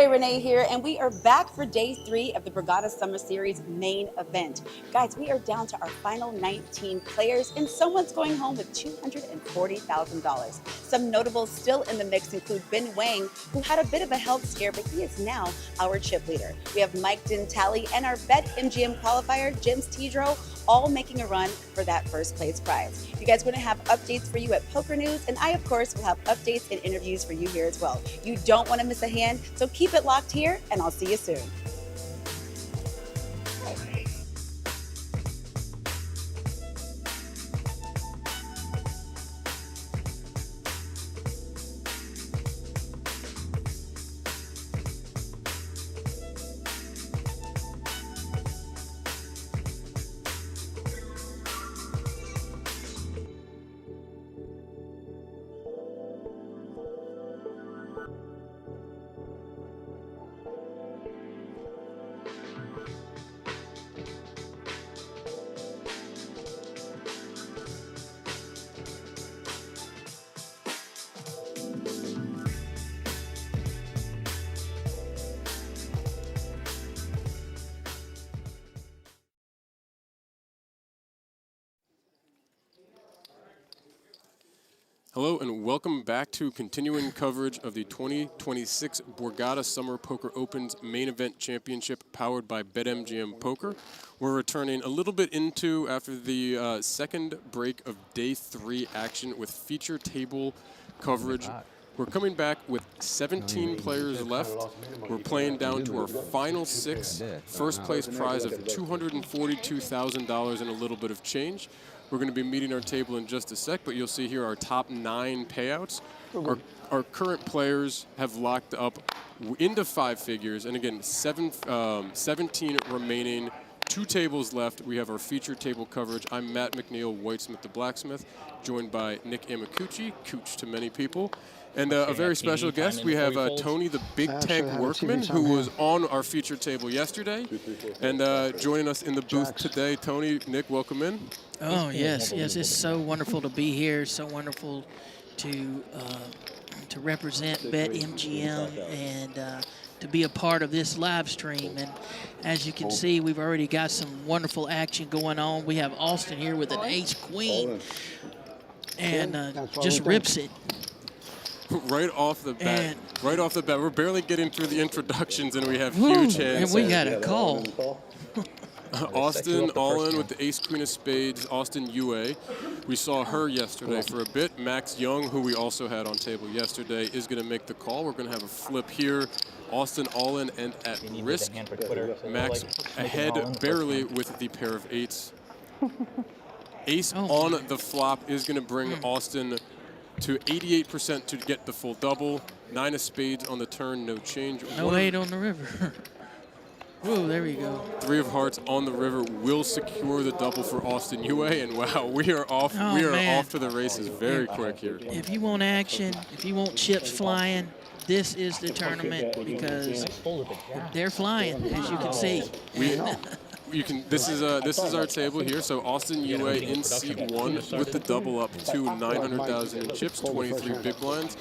Ray Renee here, and we are back for day 3 of the Borgata Summer Series main event. Guys, we are down to our final 19 players, and someone's going home with $240,000. Some notables still in the mix include Ben Wang, who had a bit of a health scare, but he is now our chip leader. We have Mike Dintali and our BetMGM qualifier, James Tidro, all making a run for that first place prize. You guys are going to have updates for you at Poker News, and I, of course, will have updates and interviews for you here as well. You don't want to miss a hand, so keep it locked here, and I'll see you soon. Hello and welcome back to continuing coverage of the 2026 Borgata Summer Poker Open's main event championship powered by BetMGM Poker. We're returning a little bit into after the second break of day 3 action with feature table coverage. We're coming back with 17 players left. We're playing down to our final 6, first place prize of $242,000 and a little bit of change. We're going to be meeting our table in just a sec, but you'll see here our top 9 payouts. Our current players have locked up into 5 figures, and again, 17 remaining, 2 tables left. We have our feature table coverage. I'm Matt McNeil, Whitesmith the Blacksmith, joined by Nick Amakuchi, Cooch to many people. And a very special guest, we have Tony the Big Tank Workman, who was on our feature table yesterday, and joining us in the booth today. Tony, Nick, welcome in. Oh, yes, it's so wonderful to be here, so wonderful to represent BetMGM and to be a part of this live stream. And as you can see, we've already got some wonderful action going on. We have Austin here with an ace-queen and just rips it. Right off the bat, we're barely getting through the introductions, and we have huge hands. And we got a call. Austin all in with the ace-queen of spades, Austin UA. We saw her yesterday for a bit. Max Young, who we also had on table yesterday, is going to make the call. We're going to have a flip here. Austin all in and at risk. Max ahead barely with the pair of 8s. Ace on the flop is going to bring Austin to 88% to get the full double. 9 of spades on the turn, no change. No 8 on the river. Ooh, there we go. 3 of hearts on the river will secure the double for Austin UA, and wow, we are off. We are off to the races very quick here. If you want action, if you want chips flying, this is the tournament because they're flying, as you can see. This is our table here. So Austin UA in seat 1 with the double up to 900,000 in chips, 23 big blinds.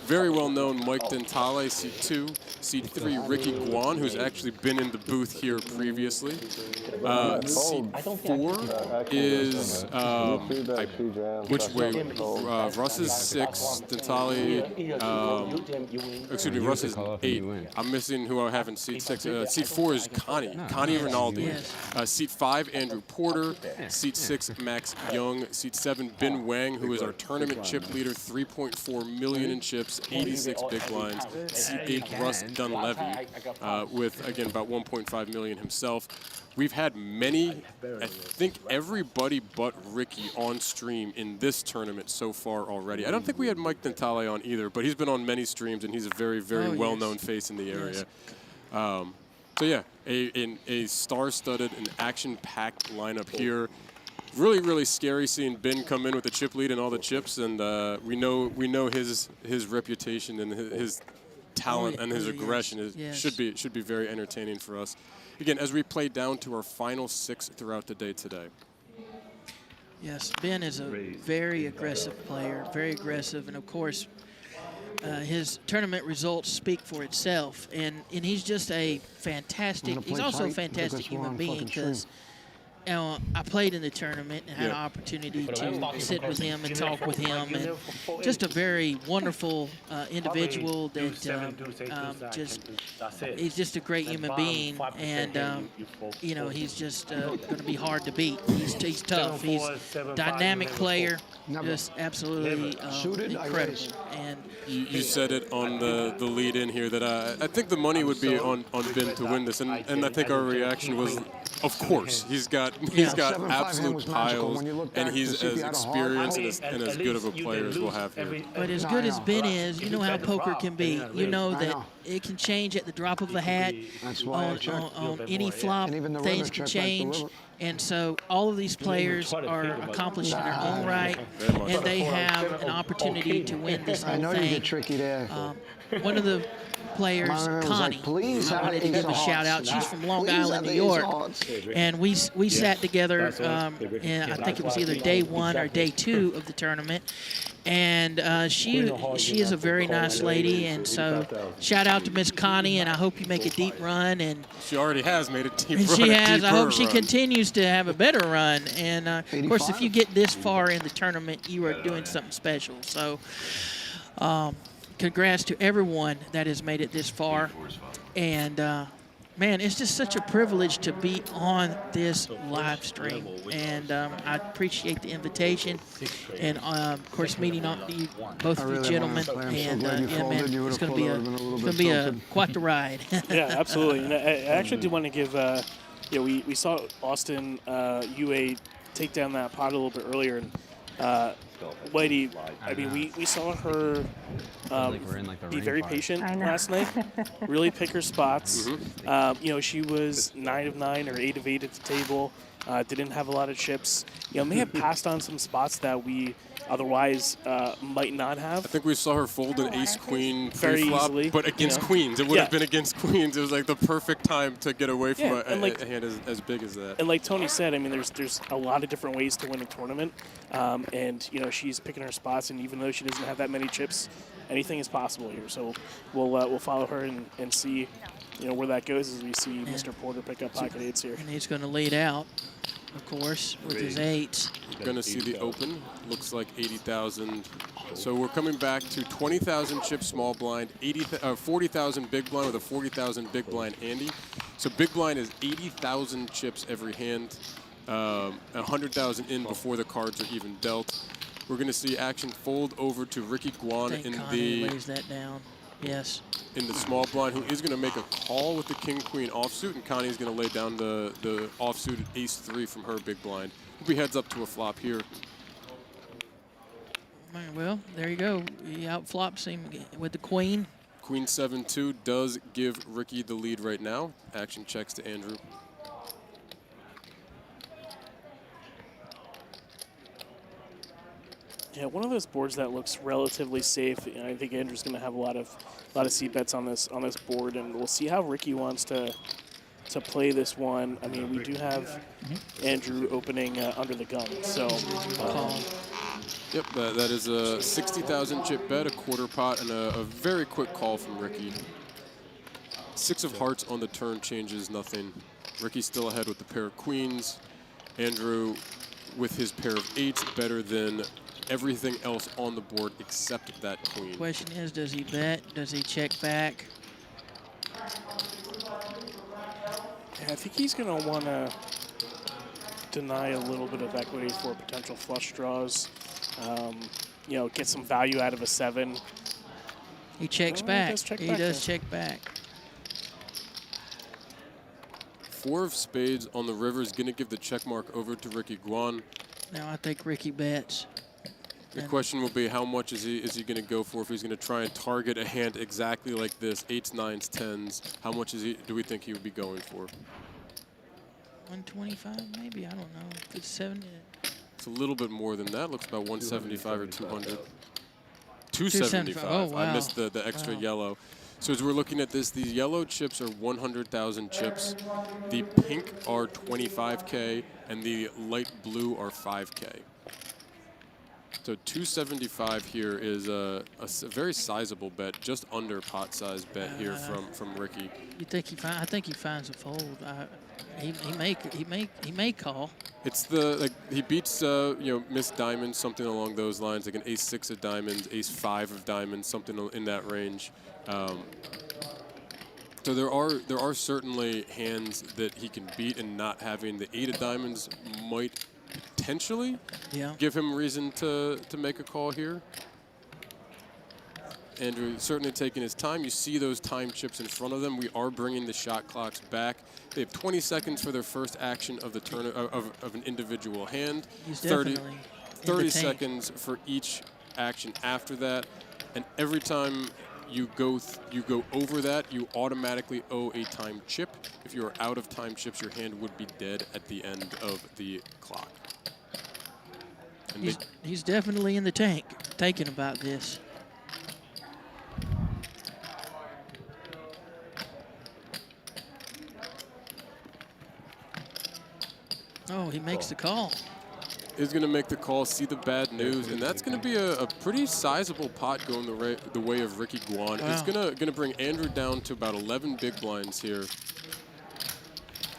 Very well known Mike Dintale, seat 2. Seat 3, Ricky Guan, who's actually been in the booth here previously. Seat 4 is which way? Russ is 6. Dintale. Excuse me, Russ is 8. I'm missing who I have in seat 6. Seat 4 is Connie Rinaldi. Yes. Seat 5, Andrew Porter. Seat 6, Max Young. Seat 7, Ben Wang, who is our tournament chip leader, 3.4 million in chips, 86 big blinds. Seat 8, Russ Dunleavy, with, again, about 1.5 million himself. We've had many, I think everybody but Ricky on stream in this tournament so far already. I don't think we had Mike Dintale on either, but he's been on many streams, and he's a very, very well-known face in the area. So yeah, a star-studded and action-packed lineup here. Really, really scary seeing Ben come in with the chip lead and all the chips, and we know his reputation and his talent and his aggression should be very entertaining for us. Again, as we play down to our final 6 throughout the day today. Yes, Ben is a very aggressive player, very aggressive, and of course, his tournament results speak for itself, and he's just a fantastic. He's also a fantastic human being because. I played in the tournament and had an opportunity to sit with him and talk with him, and just a very wonderful individual that he's just a great human being, and you know, he's just going to be hard to beat. He's tough. He's a dynamic player, just absolutely incredible. And you said it on the lead in here that I think the money would be on Ben to win this, and I think our reaction was, of course, he's got absolute piles, and he's as experienced and as good of a player as we'll have here. But as good as Ben is, you know how poker can be. You know that it can change at the drop of a hat. On any flop, things can change. And so all of these players are accomplished in their own right, and they have an opportunity to win this whole thing. I know you get tricky there. One of the players, Connie, I wanted to give a shout out. She's from Long Island, New York, and we sat together, and I think it was either day 1 or day 2 of the tournament. And she is a very nice lady, and so shout out to Miss Connie, and I hope you make a deep run. And she already has made a deep run. She has. I hope she continues to have a better run. And of course, if you get this far in the tournament, you are doing something special. So congrats to everyone that has made it this far. And man, it's just such a privilege to be on this live stream, and I appreciate the invitation, and of course meeting both of you gentlemen. And yeah, man, it's going to be quite the ride. Yeah, absolutely. And I actually do want to give, you know, we saw Austin UA take down that pot a little bit earlier, and Whitey, I mean, we saw her be very patient last night, really pick her spots. You know, she was 9 of 9 or 8 of 8 at the table, didn't have a lot of chips. You know, may have passed on some spots that we otherwise might not have. I think we saw her fold an ace-queen very flop, easily, but against queens. It would have been against queens. It was like the perfect time to get away from a hand as big as that. And like Tony said, I mean, there's a lot of different ways to win a tournament, and you know, she's picking her spots, and even though she doesn't have that many chips, anything is possible here. So we'll follow her and see, you know, where that goes as we see Mr. Porter pick up pocket eights here. And he's going to lead out, of course, with his eights. We're going to see the open. Looks like 80,000. So we're coming back to 20,000 chip small blind, 40,000 big blind with a 40,000 big blind Andy. So big blind is 80,000 chips every hand, 100,000 in before the cards are even dealt. We're going to see action fold over to Ricky Guan lays that down. Yes. In the small blind, who is going to make a call with the king-queen offsuit, and Connie is going to lay down the offsuited ace-3 from her big blind. He heads up to a flop here. Well, there you go. He outflops him with the queen. Queen 7-2 does give Ricky the lead right now. Action checks to Andrew. Yeah, one of those boards that looks relatively safe. You know, I think Andrew's going to have a lot of C bets on this board, and we'll see how Ricky wants to play this one. I mean, we do have Andrew opening under the gun, so. Yep, that is a 60,000 chip bet, a quarter pot, and a very quick call from Ricky. 6 of hearts on the turn changes nothing. Ricky's still ahead with the pair of queens. Andrew with his pair of eights better than everything else on the board except that queen. Question is, does he bet? Does he check back? Yeah, I think he's going to want to deny a little bit of equity for potential flush draws. You know, get some value out of a 7. He checks back. He does check back. 4 of spades on the river is going to give the check mark over to Ricky Guan. Now I think Ricky bets. The question will be, how much is he going to go for? If he's going to try and target a hand exactly like this, 8s, 9s, 10s, how much do we think he would be going for? 125 maybe, I don't know. If it's 70. It's a little bit more than that. Looks about 175 or 200. 275. Oh, wow. I missed the extra yellow. So as we're looking at this, these yellow chips are 100,000 chips. The pink are 25K, and the light blue are 5K. So 275 here is a very sizable bet, just under pot size bet here from Ricky. You think I think he finds a fold. He may call. It's he beats missed diamonds, something along those lines, like an ace-6 of diamonds, ace-5 of diamonds, something in that range. So there are certainly hands that he can beat, and not having the 8 of diamonds might potentially give him reason to make a call here. Andrew certainly taking his time. You see those time chips in front of them. We are bringing the shot clocks back. They have 20 seconds for their first action of the turn of an individual hand. He's 30 seconds for each action after that, and every time you go over that, you automatically owe a time chip. If you are out of time chips, your hand would be dead at the end of the clock. And he's definitely in the tank, thinking about this. Oh, he makes the call. Is going to make the call, see the bad news, and that's going to be a pretty sizable pot going the way of Ricky Guan. Wow. It's going to bring Andrew down to about 11 big blinds here,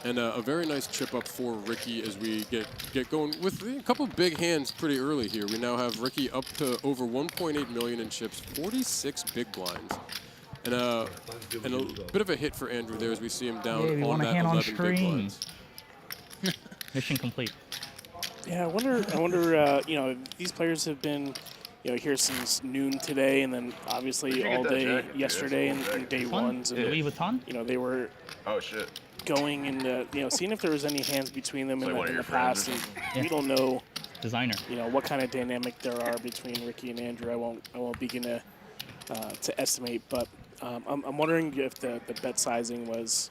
and a very nice chip up for Ricky as we get going with a couple big hands pretty early here. We now have Ricky up to over 1.8 million in chips, 46 big blinds, and a bit of a hit for Andrew there as we see him down on that 11 big blinds. Mission complete. Yeah, I wonder. These players have been, here since noon today, and then obviously all day yesterday and day ones. And Louis Vuitton? They were going into, seeing if there was any hands between them in the past. And we don't know, designer. What kind of dynamic there are between Ricky and Andrew. I won't begin to estimate, but I'm wondering if the bet sizing was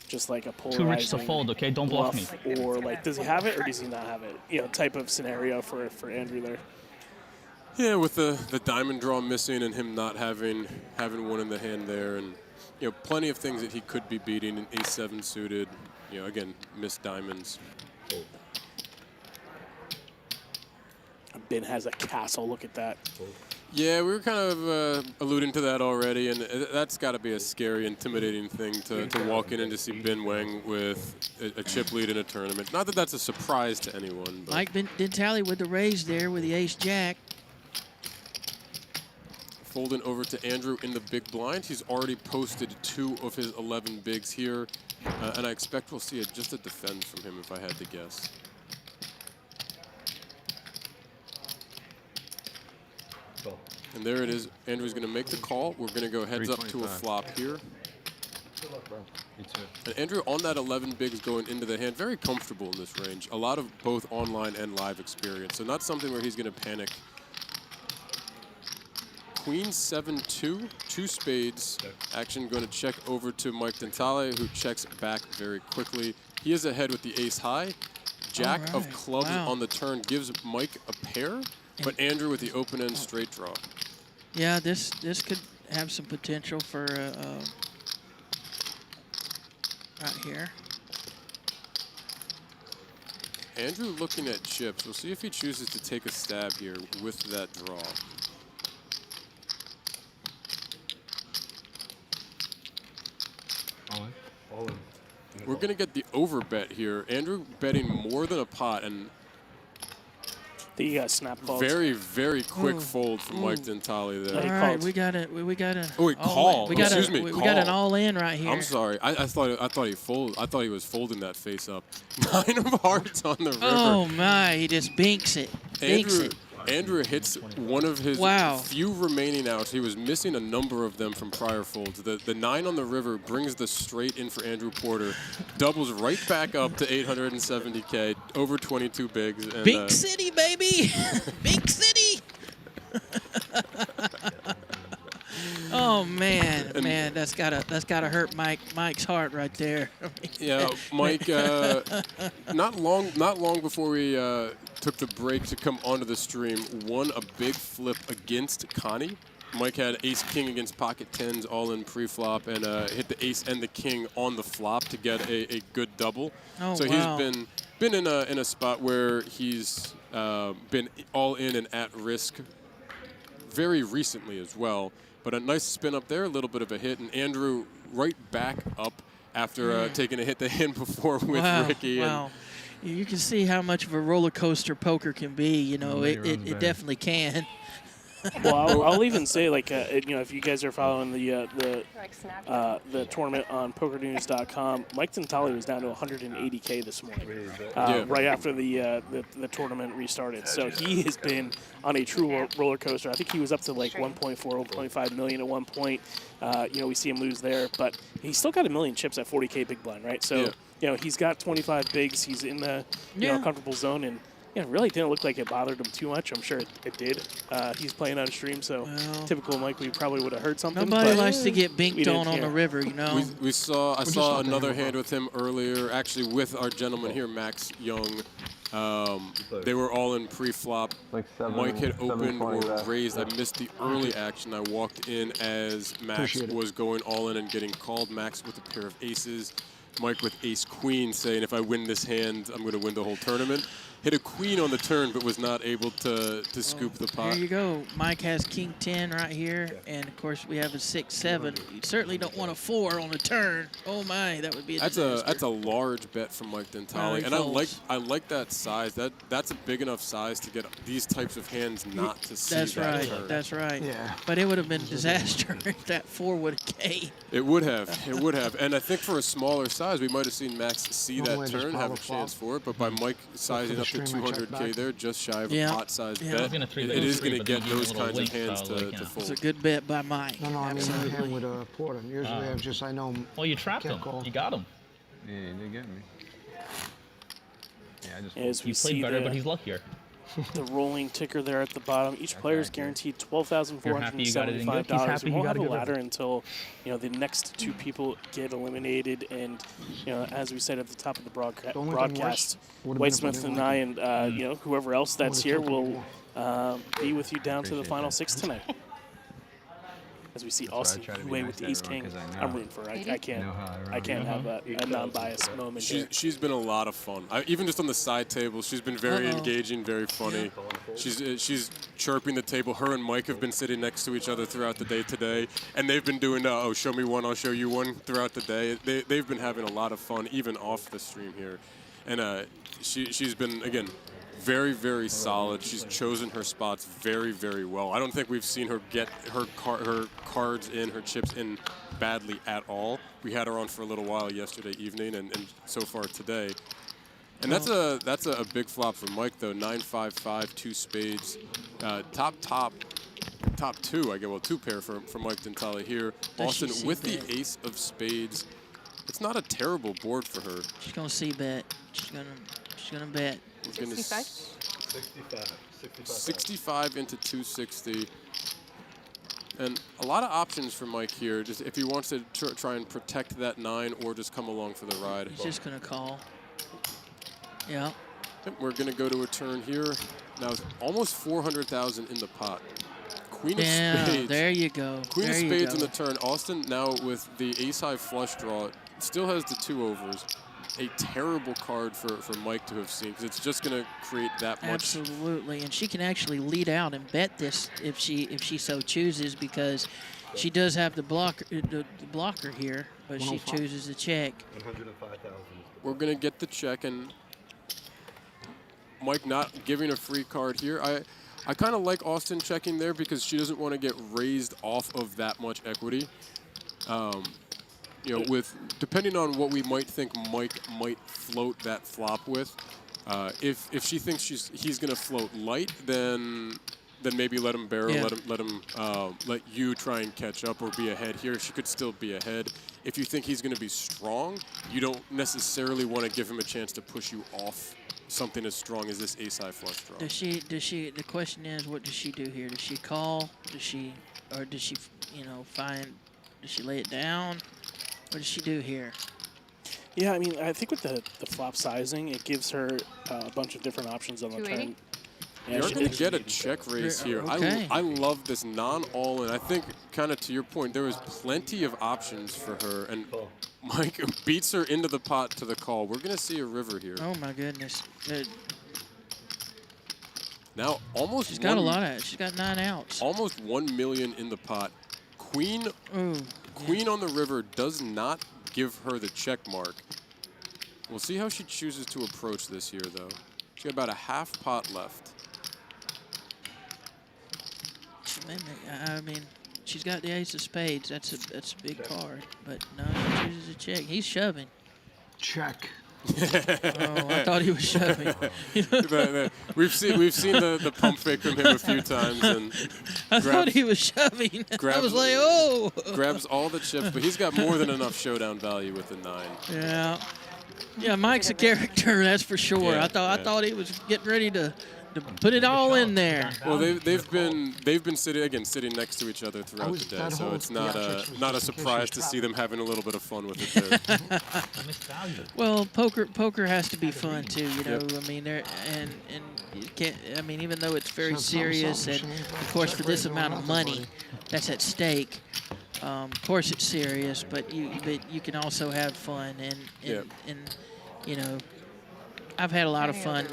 just like a polarizing Too rich to fold, okay? Don't bluff me. Or like, does he have it or does he not have it? Type of scenario for Andrew there. Yeah, with the diamond draw missing and him not having one in the hand there, and plenty of things that he could be beating. An ace-7 suited, again, missed diamonds. Ben has a castle. Look at that. Yeah, we were kind of alluding to that already, and that's got to be a scary, intimidating thing to walk in and to see Ben Wang with a chip lead in a tournament. Not that that's a surprise to anyone. But Mike did tally with the raise there with the ace-jack. Folding over to Andrew in the big blind. He's already posted 2 of his 11 bigs here, and I expect we'll see just a defend from him if I had to guess. And there it is. Andrew's going to make the call. We're going to go heads up to a flop here. And Andrew on that 11 bigs going into the hand, very comfortable in this range. A lot of both online and live experience, so not something where he's going to panic. Queen 7-2, 2 spades. Action going to check over to Mike Dentale, who checks back very quickly. He is ahead with the ace high. Jack of clubs on the turn gives Mike a pair, but Andrew with the open end straight draw. Yeah, this could have some potential for right here. Andrew looking at chips. We'll see if he chooses to take a stab here with that draw. We're going to get the over bet here. Andrew betting more than a pot, and the snap call. Very, very quick fold from Mike Dentale there. All right, we got it. We got a. Oh wait, call. We got Excuse me. We call. got an all in right here. I'm sorry. I thought he folded. I thought he was folding that face up. 9 of hearts on the river. Oh my! He just binks it. Andrew hits one of his few remaining outs. He was missing a number of them from prior folds. The 9 on the river brings the straight in for Andrew Porter. Doubles right back up to 870K, over 22 bigs. And, Bink City, baby! Bink City! Oh man, that's gotta hurt Mike's heart right there. Yeah, Mike. Not long before we took the break to come onto the stream, won a big flip against Connie. Mike had ace-king against pocket tens all in pre-flop, and hit the ace and the king on the flop to get a good double. Oh, so wow. he's been in a spot where he's been all in and at risk very recently as well. But a nice spin up there, a little bit of a hit, and Andrew right back up after taking a hit the hand before with Ricky. Wow. You can see how much of a roller coaster poker can be. You know, it definitely can. Well, I'll even say, like, you know, if you guys are following the tournament on PokerNews.com, Mike Tintali was down to 180K this morning, right after the tournament restarted. So he has been on a true roller coaster. I think he was up to like 1.4, 1.5 million at one point. You know, we see him lose there, but he's still got a million chips at 40K big blind, right? So you know, he's got 25 bigs. He's in the you know, comfortable zone, and yeah, it really didn't look like it bothered him too much. I'm sure it did. He's playing on stream, so typical Mike, we probably would have heard something. Nobody likes to get binked on the river, you know. I saw another hand with him earlier, actually with our gentleman here, Max Young. They were all in pre-flop. Mike had opened or raised. I missed the early action. I walked in as Max was going all in and getting called. Max with a pair of aces. Mike with ace-queen saying, if I win this hand, I'm going to win the whole tournament. Hit a queen on the turn, but was not able to scoop the pot. Here you go. Mike has king 10 right here, and of course we have a 6-7. You certainly don't want a 4 on the turn. Oh my, that would be a disaster. That's a large bet from Mike Dentale, and I like that size. That's a big enough size to get these types of hands not to see that turn. That's right. Yeah. But it would have been a disaster if that 4 would have came. It would have. It would have. And I think for a smaller size, we might have seen Max see that turn, have a chance for it. But by Mike sizing up to 200K there, just shy of a pot-sized bet, it is going to get those kinds of hands to fold. It's a good bet by Mike. No, I mean, I hand with a Porter. Usually I know. Well, you trapped him. You got him. Yeah, you did get me. Yeah, I just. As we you played see better, but he's luckier. The rolling ticker there at the bottom. Each player is guaranteed $12,475. We won't have a ladder until, you know, the next two people get eliminated. And, you know, as we said at the top of the broadcast, Whitesmith and I and, you know, whoever else that's here will be with you down to the final 6 tonight. As we see Austin away with the ace-king. I'm rooting for her. I can't have a non-biased moment here. She's been a lot of fun. Even just on the side table, she's been very engaging, very funny. She's chirping the table. Her and Mike have been sitting next to each other throughout the day today, and they've been doing, oh, show me one, I'll show you one throughout the day. They've been having a lot of fun, even off the stream here. And she's been, again, very, very solid. She's chosen her spots very, very well. I don't think we've seen her get her cards in, her chips in badly at all. We had her on for a little while yesterday evening and so far today. And that's a big flop for Mike, though. 9-5-5, 2 spades. Top 2, I get, well, 2 pair for Mike Dentale here. Austin with the ace of spades. It's not a terrible board for her. She's going to c-bet. She's gonna bet. 65? 65 into 260. And a lot of options for Mike here. Just if he wants to try and protect that 9 or just come along for the ride. He's just going to call. Yeah. Yep, we're going to go to a turn here. Now it's almost 400,000 in the pot. Queen of spades. There you go. Queen of spades in the turn. Austin now with the ace-high flush draw still has the 2 overs. A terrible card for Mike to have seen, because it's just going to create that much. Absolutely, and she can actually lead out and bet this if she so chooses, because she does have the blocker here, but she chooses to check. 105,000. We're going to get the check, and Mike not giving a free card here. I kind of like Austin checking there because she doesn't want to get raised off of that much equity. You know, depending on what we might think Mike might float that flop with, if she thinks he's going to float light, then maybe let him barrel, let you try and catch up or be ahead here. She could still be ahead. If you think he's going to be strong, you don't necessarily want to give him a chance to push you off something as strong as this ace-high flush draw. The question is, what does she do here? Does she call? Does she you know, does she lay it down? What does she do here? Yeah, I mean, I think with the flop sizing, it gives her a bunch of different options on the turn. Yeah, you're going to get a check raise here. Okay. I love this non-all-in. I think, kind of to your point, there was plenty of options for her, and Mike beats her into the pot to the call. We're going to see a river here. Oh, my goodness. Now almost She's got she's got 9 outs. Almost 1 million in the pot. Queen on the river does not give her the check mark. We'll see how she chooses to approach this here, though. She's got about a half pot left. I mean, she's got the ace of spades. That's a big card. But no, she chooses a check. He's shoving. Check. Oh, I thought he was shoving. We've seen the pump fake from him a few times, and I thought he was shoving. I was like, oh. Grabs all the chips, but he's got more than enough showdown value with the 9. Yeah. Yeah, Mike's a character, that's for sure. Yeah, I thought he was getting ready to put it all in there. Well, they've been sitting next to each other throughout the day, so it's not a surprise to see them having a little bit of fun with it too. Well, poker has to be fun too, you know. I mean, and you can't. I mean, even though it's very serious, and of course for this amount of money that's at stake, of course it's serious. But you can also have fun, and you know, I've had a lot of fun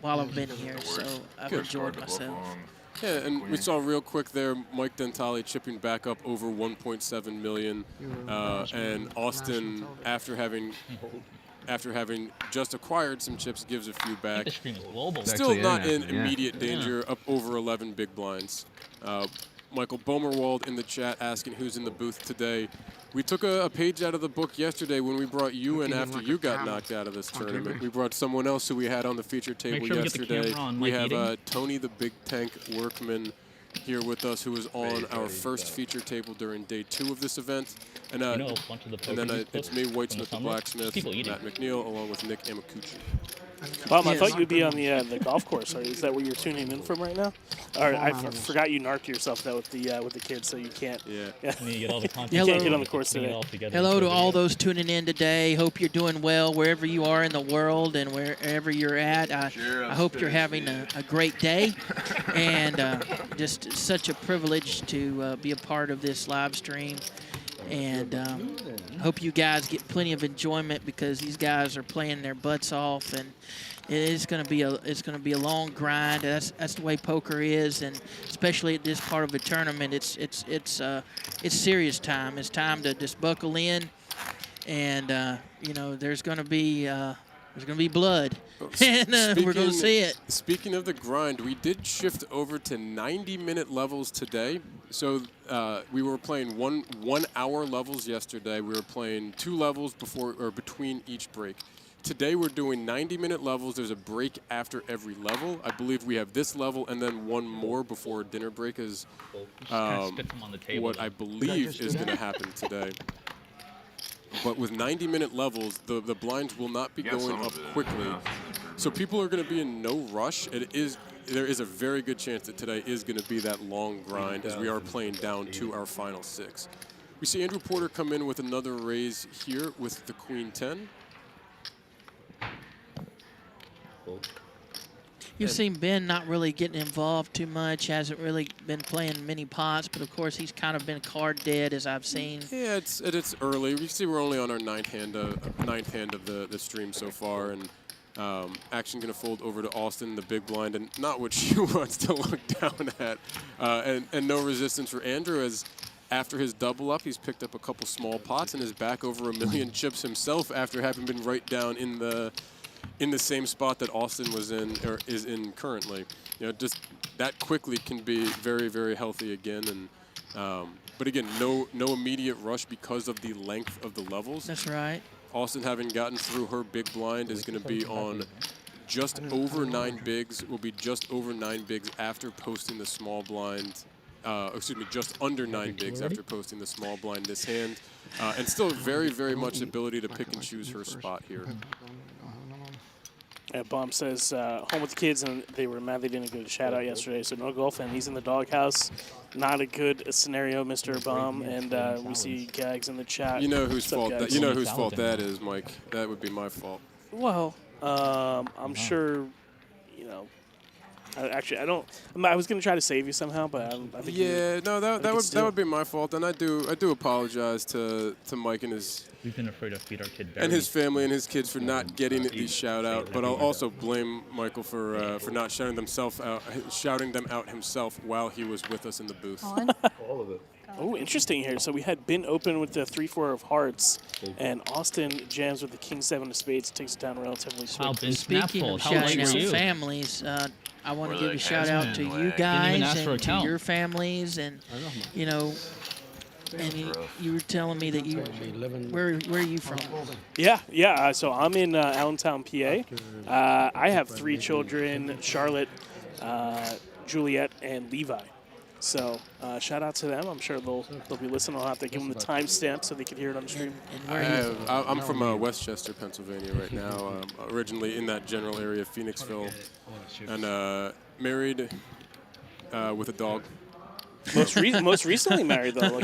while I've been here, so I've enjoyed myself. Yeah, and we saw real quick there Mike Dentale chipping back up over 1.7 million, and Austin, after having just acquired some chips, gives a few back. Still not in immediate danger, up over 11 big blinds. Michael Bomerwald in the chat asking who's in the booth today. We took a page out of the book yesterday when we brought you in after you got knocked out of this tournament. We brought someone else who we had on the feature table yesterday. We have Tony the Big Tank Workman here with us, who was on our first feature table during day 2 of this event. And then it's me, Whitesmith the Blacksmith, Matt McNeil, along with Nick Amakuchi. Bob, I thought you'd be on the golf course. Is that where you're tuning in from right now? Or I forgot you narked yourself though with the kids, so you can't. Yeah. You get all the content. You can't get on the course today. Hello to all those tuning in today. Hope you're doing well wherever you are in the world and wherever you're at. I hope you're having a great day, and just such a privilege to be a part of this live stream. And hope you guys get plenty of enjoyment, because these guys are playing their butts off, and it's going to be a long grind. That's the way poker is, and especially at this part of the tournament, it's serious time. It's time to just buckle in, and you know, there's going to be blood, and we're going to see it. Speaking of the grind, we did shift over to 90-minute levels today. So we were playing one hour levels yesterday. We were playing 2 levels between each break. Today we're doing 90-minute levels. There's a break after every level. I believe we have this level and then one more before dinner break is what I believe is going to happen today. But with 90-minute levels, the blinds will not be going up quickly. So people are going to be in no rush. There is a very good chance that today is going to be that long grind, as we are playing down to our final 6. We see Andrew Porter come in with another raise here with the Queen 10. You've seen Ben not really getting involved too much, hasn't really been playing many pots, but of course he's kind of been card dead, as I've seen. Yeah, it's early. You see we're only on our ninth hand of the stream so far, and action going to fold over to Austin, the big blind, and not what she wants to look down at. And no resistance for Andrew, as after his double up, he's picked up a couple small pots and is back over 1 million chips himself after having been right down in the same spot that Austin was in, or is in currently. You know, just that quickly can be very, very healthy again. And but again, no immediate rush because of the length of the levels. That's right. Austin, having gotten through her big blind, is going to be on just over 9 bigs. Will be just over 9 bigs after posting the small blind. Excuse me, just under 9 bigs after posting the small blind this hand. And still very, very much ability to pick and choose her spot here. Bomb says home with the kids, and they were mad they didn't get a shout out yesterday. So no golf, and he's in the doghouse. Not a good scenario, Mr. Bomb. And we see Gags in the chat. You know whose fault that? You know whose fault that is, Mike. That would be my fault. Well, I'm sure. You know, Actually, I don't. I was gonna try to save you somehow, but I think. Yeah, no, that would be my fault, and I do apologize to Mike and his. We've been afraid to feed our kid And his family and his kids for not getting the shout out, but I'll also blame Michael for not shouting them out himself while he was with us in the booth. All of it. Oh, interesting here. So we had Ben open with the 3-4 of hearts, and Austin jams with the King-7 of spades, takes it down relatively Wow, swiftly. Ben Speaking of Snapfold, how shouting old out are you? families, I want to We're give a like, shout out to you Didn't guys even ask for a and to count. your families, and you know, and you were telling me that where are you from? Yeah. So I'm in Allentown, PA. I have 3 children: Charlotte, Juliet, and Levi. So shout out to them. I'm sure they'll be listening. I'll have to give them the timestamp so they can hear it on the stream. And where are you from? I'm from Westchester, Pennsylvania right now, originally in that general area, Phoenixville, and married with a dog. Most recently married though. Like,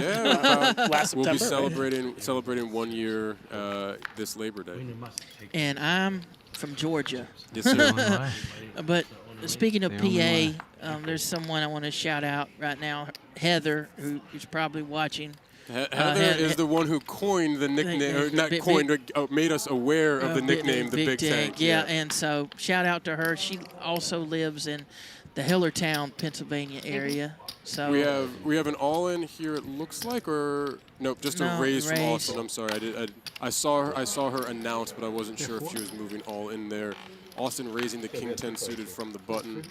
last We'll September. be celebrating 1 year this Labor Day. And I'm from Georgia. Yes, sir. But speaking of PA, there's someone I want to shout out right now, Heather, who is probably watching. Heather is the one who coined the nickname, or not coined, made us aware of the nickname, the Big Tank. Yeah, and so shout out to her. She also lives in the Hellertown, Pennsylvania area. So we have an all-in here. It looks like, or nope, just a raise from Austin. I'm sorry, I saw her announce, but I wasn't sure if she was moving all in there. Austin raising the King-10 suited from the button.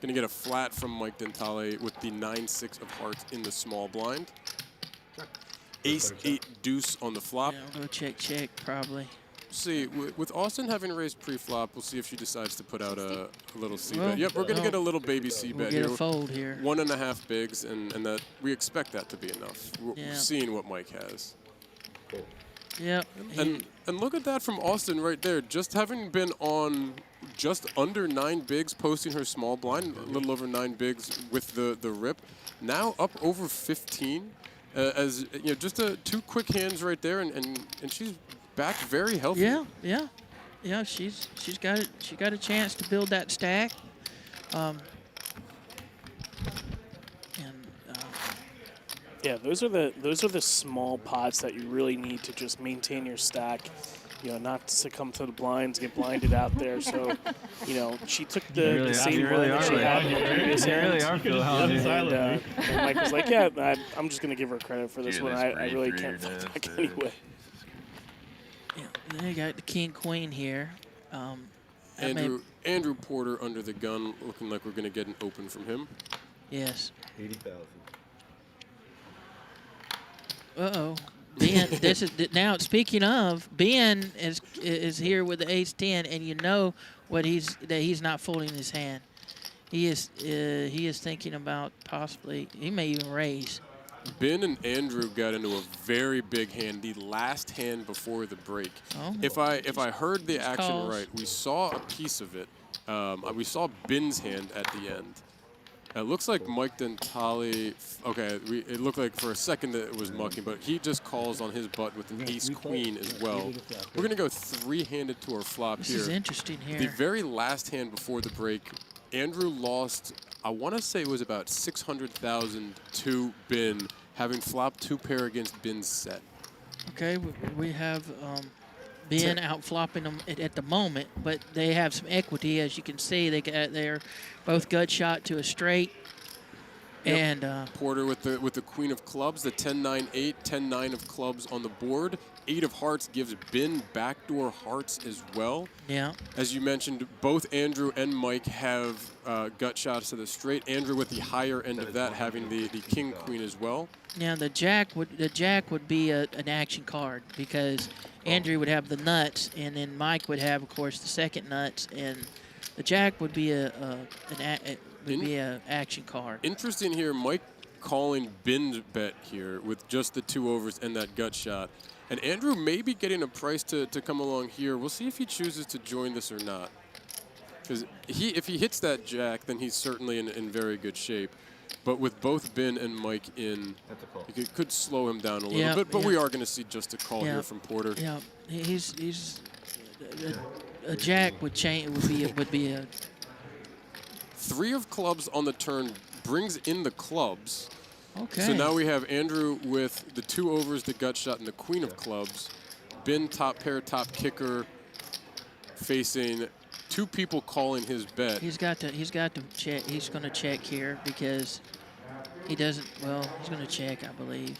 Gonna get a flat from Mike Dentale with the 9-6 of hearts in the small blind. Ace-8 deuce on the flop. yeah, I'll go check probably. See, with Austin having raised pre-flop, we'll see if she decides to put out a little C Well, bet. Yep, we're gonna get a little baby C We'll bet get here. a fold here. 1.5 bigs, and that we expect that to be enough. We're Yeah. seeing what Mike has. Yep. And look at that from Austin right there. Just having been on just under 9 bigs, posting her small blind, a little over 9 bigs with the rip. Now up over 15. As you know, just 2 quick hands right there, and she's back very healthy. Yeah. She's got it. She got a chance to build that stack. Yeah, those are the small pots that you really need to just maintain your stack. You know, not to succumb to the blinds, get blinded out there. So, you know, she took the same blind that she had in the previous hand. And Mike was like, yeah, I'm just going to give her credit for this one. I really can't fight back anyway. Yeah, they got the king-queen here. Andrew Porter under the gun, looking like we're going to get an open from him. Yes. 80,000. Uh-oh. Ben, this is now. Speaking of, Ben is here with the ace-10, and you know that he's not folding his hand. He is thinking about possibly he may even raise. Ben and Andrew got into a very big hand, the last hand before the break. Oh. If I heard the action calls. right, we saw a piece of it. We saw Ben's hand at the end. It looks like Mike Dentale. Okay, it looked like for a second that it was mucking, but he just calls on his button with an ace-queen as well. We're gonna go 3-handed to our flop This here. is interesting here. The very last hand before the break, Andrew lost, I want to say it was about 600,000 to Ben, having flopped 2 pair against Ben's set. Okay, we have Ben out flopping them at the moment, but they have some equity, as you can see. They're both gut shot to a straight. Yep. And Porter with the queen of clubs, the 10-9-8, 10-9 of clubs on the board. 8 of hearts gives Ben backdoor hearts as well. Yeah. As you mentioned, both Andrew and Mike have gut shots to the straight. Andrew with the higher end of that, having the king queen as well. Now the jack would be an action card because Andrew would have the nuts, and then Mike would have, of course, the second nuts, and the jack would be an action card. Interesting here, Mike calling Ben's bet here with just the 2 overs and that gut shot. And Andrew may be getting a price to come along here. We'll see if he chooses to join this or not. Because if he hits that jack, then he's certainly in very good shape. But with both Ben and Mike in, it could slow him down a little bit. But we are going to see just a call here from Porter. Yeah, he's a jack would be a 3 of clubs on the turn brings in the clubs. Okay. So now we have Andrew with the 2 overs, the gut shot, and the queen of clubs. Ben top pair, top kicker, facing 2 people calling his bet. He's got to check. He's going to check here because he doesn't. Well, he's going to check, I believe.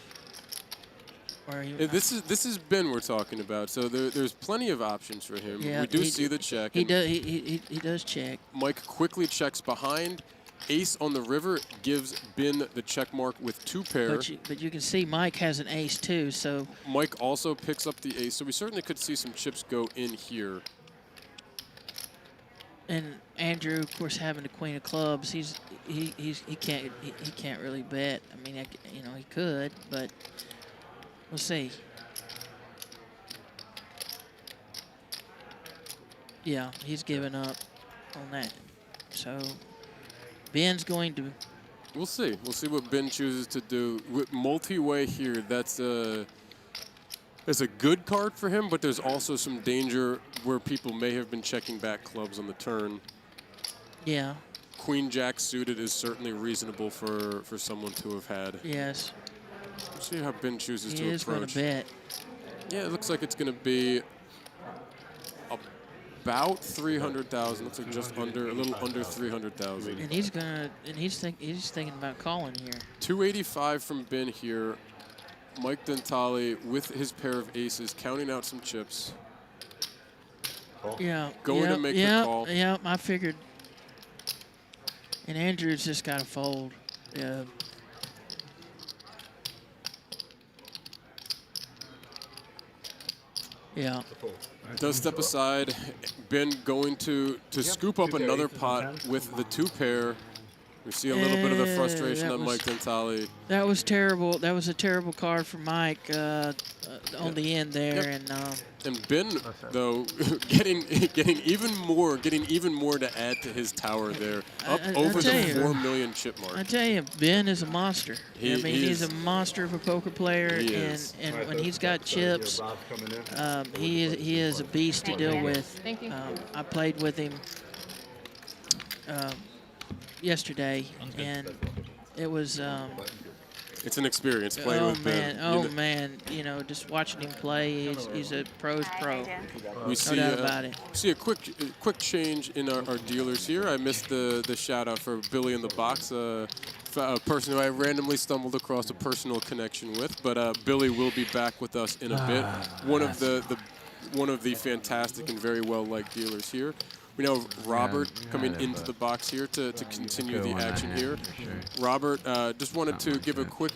Or he, This is Ben we're talking about. So there's plenty of options for him. Yeah, we do see the check. He does. He does check. Mike quickly checks behind. Ace on the river gives Ben the check mark with 2 pair. But you can see Mike has an ace too. So Mike also picks up the ace. So we certainly could see some chips go in here. and Andrew, of course, having the queen of clubs, he can't really bet. I mean, he could, but we'll see. Yeah, he's given up on that. So Ben's going to. We'll see. We'll see what Ben chooses to do. With multi-way here, that's a good card for him, but there's also some danger where people may have been checking back clubs on the turn. Yeah. Queen Jack suited is certainly reasonable for someone to have had. Yes. We'll see how Ben chooses to approach. He is going to bet. Yeah, it looks like it's going to be about 300,000. Looks like just under, a little under 300,000. And he's thinking about calling here. 285 from Ben here. Mike Dentale with his pair of aces, counting out some chips. Yeah. Going to make the call. Yeah, I figured. And Andrew's just got to fold. Yeah. Yeah. Does step aside. Ben going to scoop up another pot with the 2 pair. We see a little bit of the frustration of Mike Dentale. That was terrible. That was a terrible card for Mike on the end there, and Ben though getting even more to add to his tower there, up over the 4 million chip mark. I tell you, Ben is a monster. He's a is. monster of a poker player, and when he's got chips, he is a beast to deal with. Thank you. I played with him yesterday, and it was. It's an experience playing with Ben. Man! Just watching him play, he's a pro's pro. We see, no doubt about it. See a quick change in our dealers here. I missed the shout out for Billy in the box, a person who I randomly stumbled across a personal connection with. But Billy will be back with us in a bit. One of the fantastic and very well liked dealers here. We know Robert coming into the box here to continue the action here. Robert just wanted to give a quick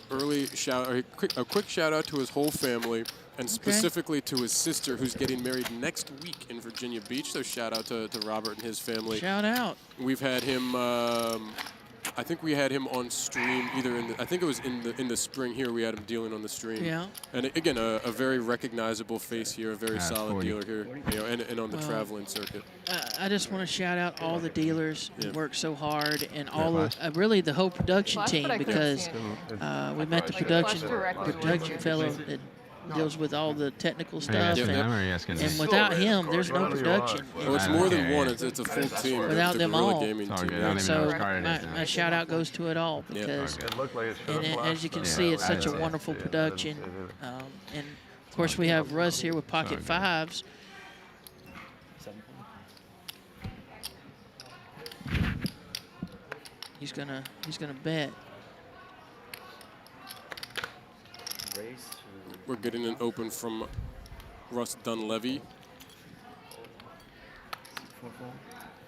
shout out to his whole family, and specifically to his sister, who's getting married next week in Virginia Beach. So shout out to Robert and his family. Shout out. We've had him. I think we had him on stream either I think it was in the spring here. We had him dealing on the stream. Yeah. And again, a very recognizable face here, a very solid dealer here, and on the traveling circuit. I just want to shout out all the dealers who worked so hard, and all really the whole production team, because we met the production fellow that deals with all the technical stuff, and without him, there's no production. Well, it's more than one. It's a full team. Without them all. Gaming team. And so my shout out goes to it all, because and as you can see, it's such a wonderful production. And of course, we have Russ here with pocket fives. He's gonna bet. We're getting an open from Russ Dunleavy.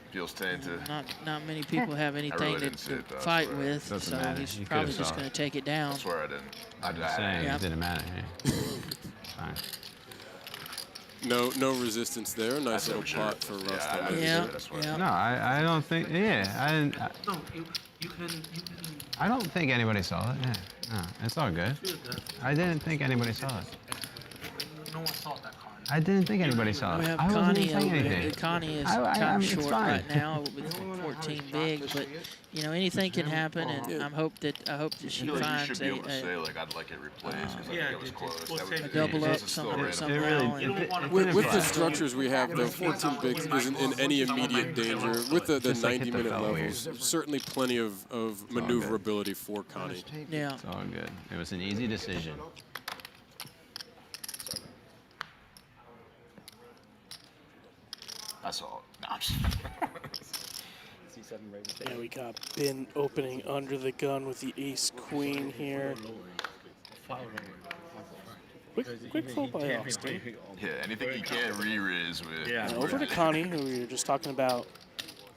Feels tend to. Not many people have anything to fight with, so he's probably just going to take it down. I swear I didn't. I just saying, it didn't matter. Fine. No resistance there. Nice little pot for Russ. Yeah. No, I don't think. Yeah, I didn't. No, you can. I don't think anybody saw it. Yeah, no, it's all good. I didn't think anybody saw it. No one saw that card. I didn't think anybody saw We it. have I wasn't Connie even saying over anything. there. Connie is I kind mean, of it's short fine. right now with 14 bigs, but you know anything can happen, and I hope that I she feel like you finds should be able to say, like, I'd like it replaced because I think it was close. a double up somehow. With the structures we have, the 14 bigs isn't in any immediate danger. With the Just, like, hit the 90-minute fellow levels, certainly plenty of maneuverability for Connie. Yeah. It's all good. It was an easy decision. I saw it. No, I'm just Yeah, we got Ben opening under the gun with the ace-queen here. Quick fold by Austin. yeah, anything you can't re-raise with. And over to Connie, who we were just talking about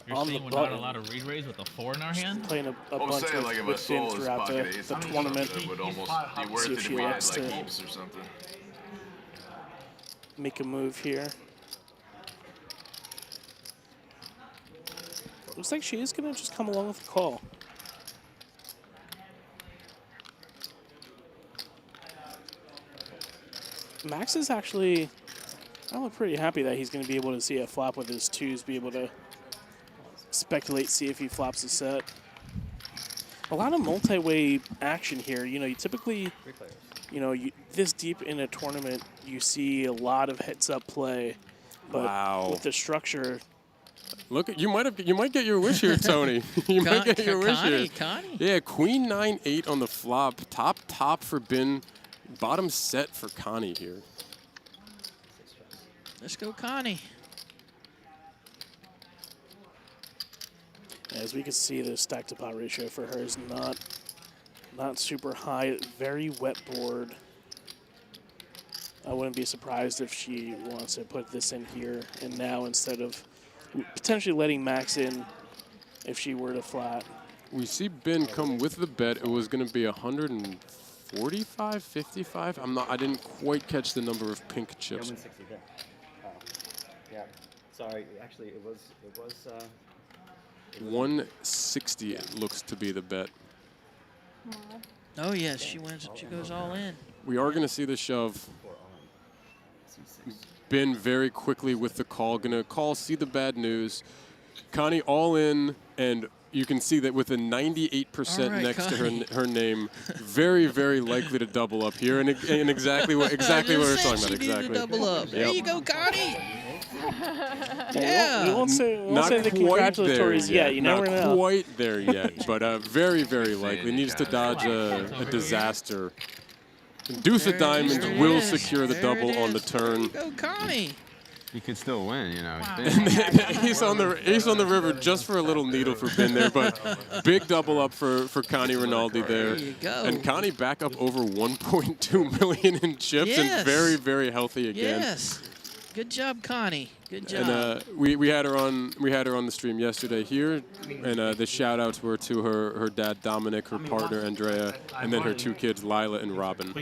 You're on the saying we're not button. allowed to re-raise with a 4 in our hand? Playing a I was bunch saying, like, if I with Ben saw his throughout pocket the ace or tournament. something, it would almost be worth See it if if she we had, wants like, to heaps or something. make a move here. Looks like she is going to just come along with the call. Max is actually, I'm pretty happy that he's going to be able to see a flop with his twos, be able to speculate, see if he flops a set. A lot of multi-way action here. You know, you typically, you know, this deep in a tournament, you see a lot of heads-up play. But with the structure, Look, you might get your wish here, Tony. You might get your wish here. Connie. Yeah, Queen 9-8 on the flop. Top for Bin. Bottom set for Connie here. Let's go, Connie. as we can see, the stack to pot ratio for her is not super high. Very wet board. I wouldn't be surprised if she wants to put this in here and now instead of potentially letting Max in if she were to flat. We see Ben come with the bet. It was going to be 145, 55. I didn't quite catch the number of pink chips. 160 there. Yeah. Sorry. Actually, it was 160 it looks to be the bet. Oh yes, she wins. She goes all in. We are going to see the shove. Ben very quickly with the call. Going to call, see the bad news. Connie all in, and you can see that with a 98% right, next Connie. to her name, very, very likely to double up here, and exactly what we're talking about. Exactly. Double up. There Yep. you go, Connie. We won't say Not the quite there congratulatories yet. You never Not know. quite there yet, but very, very likely. Needs to dodge a disaster. Deuce of diamonds There it will is. secure the There it double on the is. turn. Go, Connie. You could still win, you know. Ace on the river just for a little needle for Ben there, but big double up for Connie Rinaldi there. There you go. And Connie back up over 1.2 million in chips Yes. and very, very healthy again. Yes. Good job, Connie. Good job. And we had her on the stream yesterday here, and the shout outs were to her dad Dominic, her partner Andrea, and then her two kids Lila and Robin.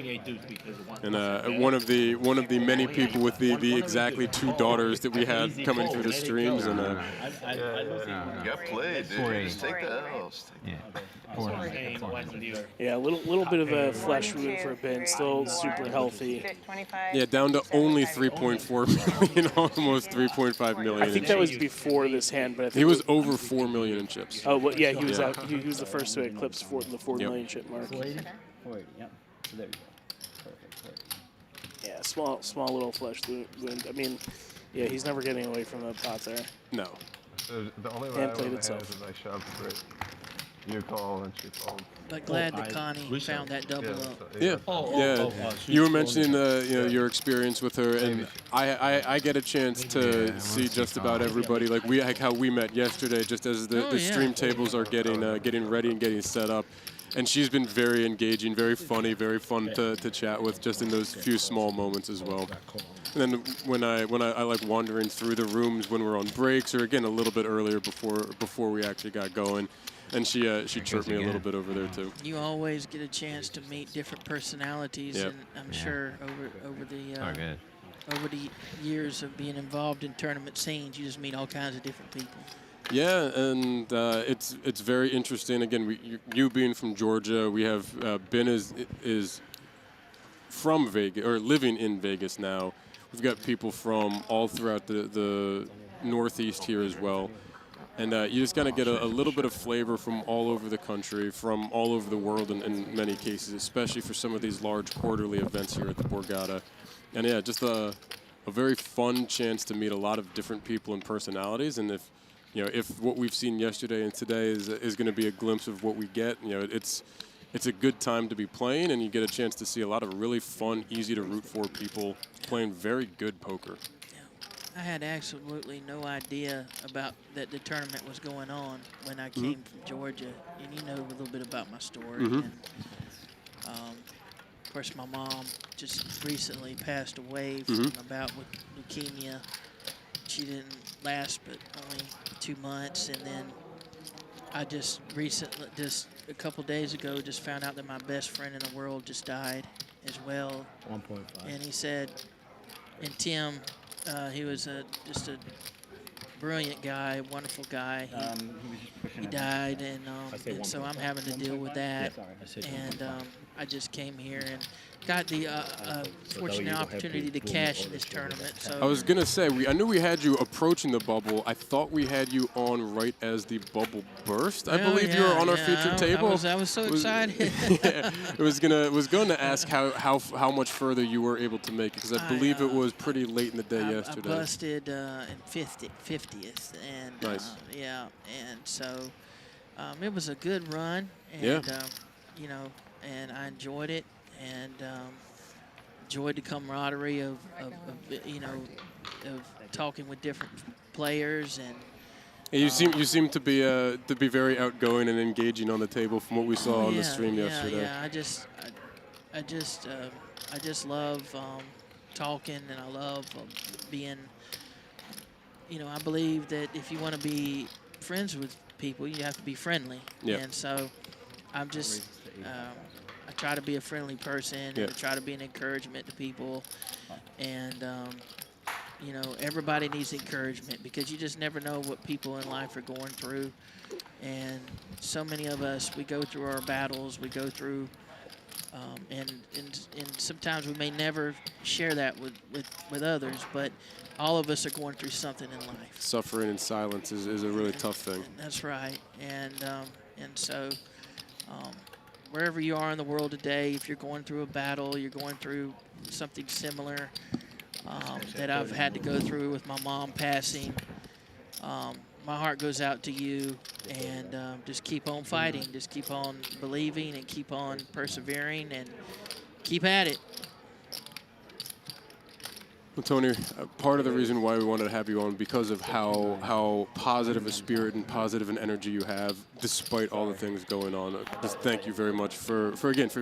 And one of the many people with the exactly two daughters that we had coming through the streams. And You got played, dude. Just take the L's. Yeah, a little bit of a flesh wound for Ben. Still super healthy. yeah, down to only 3.4 million, almost 3.5 million. I think in that was chips. before this hand, but I think He was over 4 million in chips. Oh, well, yeah, he was Yeah. out. He was the first to eclipse the 4 Yep. million chip mark. 480. Yep. So there you go. Perfect. Yeah, small little flesh wound. I mean, yeah, he's never getting away from the pot there. No. The only way And I played would itself. have is I shoved for it. You call and she called. But glad that Connie found that double up. Yeah, you were mentioning your experience with her, and I get a chance to see just about everybody. Like how we met yesterday, just as the stream tables are getting ready and getting set up. And she's been very engaging, very funny, very fun to chat with, just in those few small moments as well. And then when I like wandering through the rooms when we're on breaks, or again a little bit earlier before we actually got going. And she chirped me a little bit over there too. You always get a chance to meet different personalities, Yep. and I'm sure over the years of being involved in tournament scenes, you just meet all kinds of different people. Yeah, and it's very interesting. Again, you being from Georgia, we have Ben is from Vegas or living in Vegas now. We've got people from all throughout the Northeast here as well. And you just got to get a little bit of flavor from all over the country, from all over the world in many cases, especially for some of these large quarterly events here at the Borgata. And yeah, just a very fun chance to meet a lot of different people and personalities. And if what we've seen yesterday and today is going to be a glimpse of what we get, it's a good time to be playing, and you get a chance to see a lot of really fun, easy to root for people playing very good poker. I had absolutely no idea about that the tournament was going on when I came from Georgia, and you know a little bit about my story. And, of course, my mom just recently passed away from about with leukemia. She didn't last but only 2 months, and then I just recently, just a couple days ago, just found out that my best friend in the world just died as well. 1.5. And he said, and Tim, he was just a brilliant guy, wonderful guy. He died, and so I'm having to deal with that. And I just came here and got the fortunate opportunity to cash in this tournament. So I was gonna say, I knew we had you approaching the bubble. I thought we had you on right as the bubble burst. I believe you were on our featured table. I was so excited. Yeah, was going to ask how much further you were able to make it, because I believe it was pretty late in the day yesterday. I busted in 50th, and nice. Yeah, and so it was a good run, and you know, and I enjoyed it, and enjoyed the camaraderie of talking with different players. And you seem to be very outgoing and engaging on the table from what we saw on the stream yesterday. Yeah, I just love talking, and I love being. I believe that if you want to be friends with people, you have to be friendly. Yeah. And so I'm just, I try to be a friendly person, and I try to be an encouragement to people. And, everybody needs encouragement, because you just never know what people in life are going through. And so many of us, we go through our battles, we go through, and sometimes we may never share that with others, but all of us are going through something in life. Suffering in silence is a really tough thing. That's right. And so wherever you are in the world today, if you're going through a battle, you're going through something similar that I've had to go through with my mom passing, my heart goes out to you, and just keep on fighting, just keep on believing, and keep on persevering, and keep at it. Well, Tony, part of the reason why we wanted to have you on, because of how positive a spirit and positive an energy you have, despite all the things going on. Just thank you very much for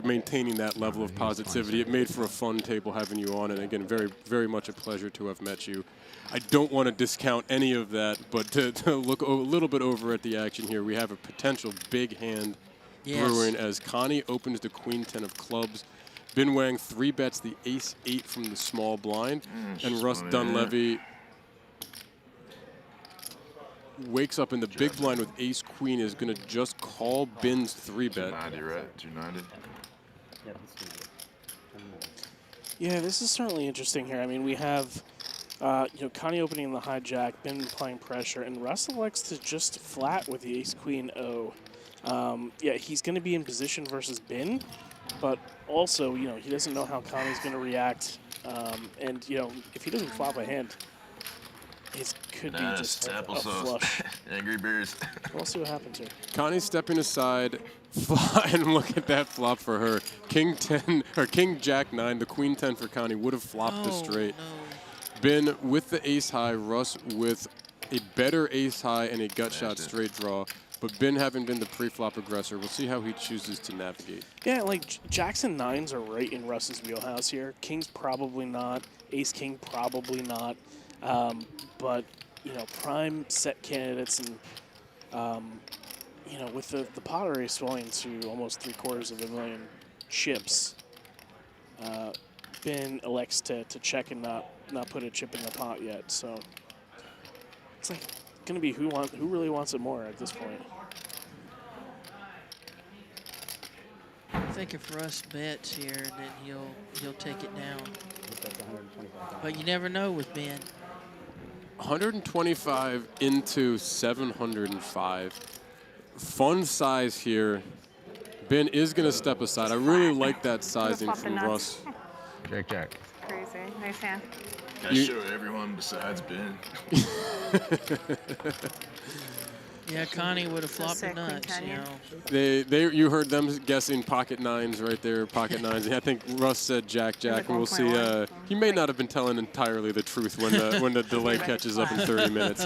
maintaining that level of positivity. It made for a fun table having you on, and again, very, very much a pleasure to have met you. I don't want to discount any of that, but to look a little bit over at the action here, we have a potential big hand brewing as Connie opens the Queen-10 of clubs. Bin Wang 3-bets the ace-8 from the small blind, and Russ Dunleavy wakes up in the big blind with ace-queen, is going to just call Bin's 3-bet. 290, right? 290. Yeah, this is certainly interesting here. I mean, we have Connie opening the hijack, Bin applying pressure, and Russ elects to just flat with the ace-queen-O. He's going to be in position versus Bin, but also, he doesn't know how Connie's going to react. And, if he doesn't flop a hand, it could be just a flush. Angry Bears. We'll see what happens here. Connie's stepping aside, and look at that flop for her. King 10, or King Jack 9, the Queen 10 for Connie would have flopped the straight. No. Bin with the ace high, Russ with a better ace high and a gut shot straight draw. But Bin having been the pre-flop aggressor, we'll see how he chooses to navigate. Yeah, Jackson 9s are right in Russ's wheelhouse here. King's probably not. Ace-King probably not. But, prime set candidates, and, with the pot array swelling to almost 750,000 chips, Bin elects to check and not put a chip in the pot yet. So it's like going to be who really wants it more at this point. I think if Russ bets here, then he'll take it down. That's 125. But you never know with Ben. 125 into 705. Fun size here. Ben is going to step aside. I really like that sizing from Russ. Jack, Jack. Crazy. Nice hand. I show everyone besides Ben. Yeah, Connie would have flopped the sick, Queen nuts, you Tanya. know. You heard them guessing pocket nines right there, pocket nines. I think Russ said Jack, Jack, and we'll see. He may not have been telling entirely the truth when the delay catches up in 30 minutes.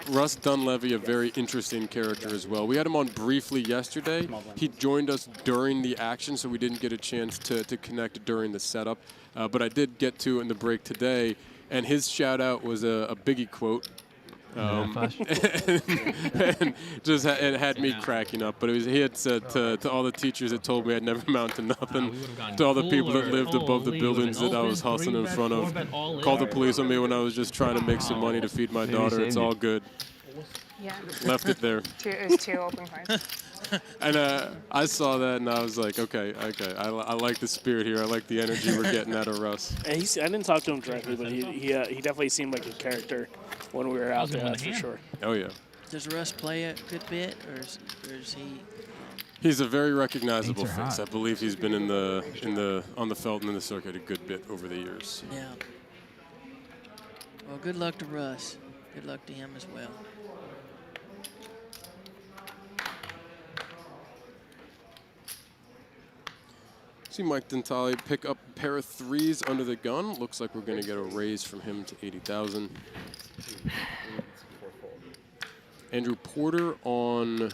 Russ Dunleavy, a very interesting character as well. We had him on briefly yesterday. He joined us during the action, so we didn't get a chance to connect during the setup. But I did get to in the break today, and his shout out was a Biggie quote. And it had me cracking up. But he had said to all the teachers that told me I'd never amount to nothing, to all the people that lived above the buildings that I was hustling in front of, called the police on me when I was just trying to make some money to feed my daughter. It's all good. Yeah. Left it there. It was 2 open cards. And I saw that and I was like, okay. I like the spirit here. I like the energy we're getting out of Russ. I didn't talk to him directly, but he definitely seemed like a character when we were out there, that's for sure. Oh, yeah. Does Russ play a good bit, or is he? He's a very recognizable face. I believe he's been on the Felton in the circuit a good bit over the years. Yeah. Well, good luck to Russ. Good luck to him as well. See Mike Dentale pick up a pair of threes under the gun. Looks like we're going to get a raise from him to 80,000. Andrew Porter on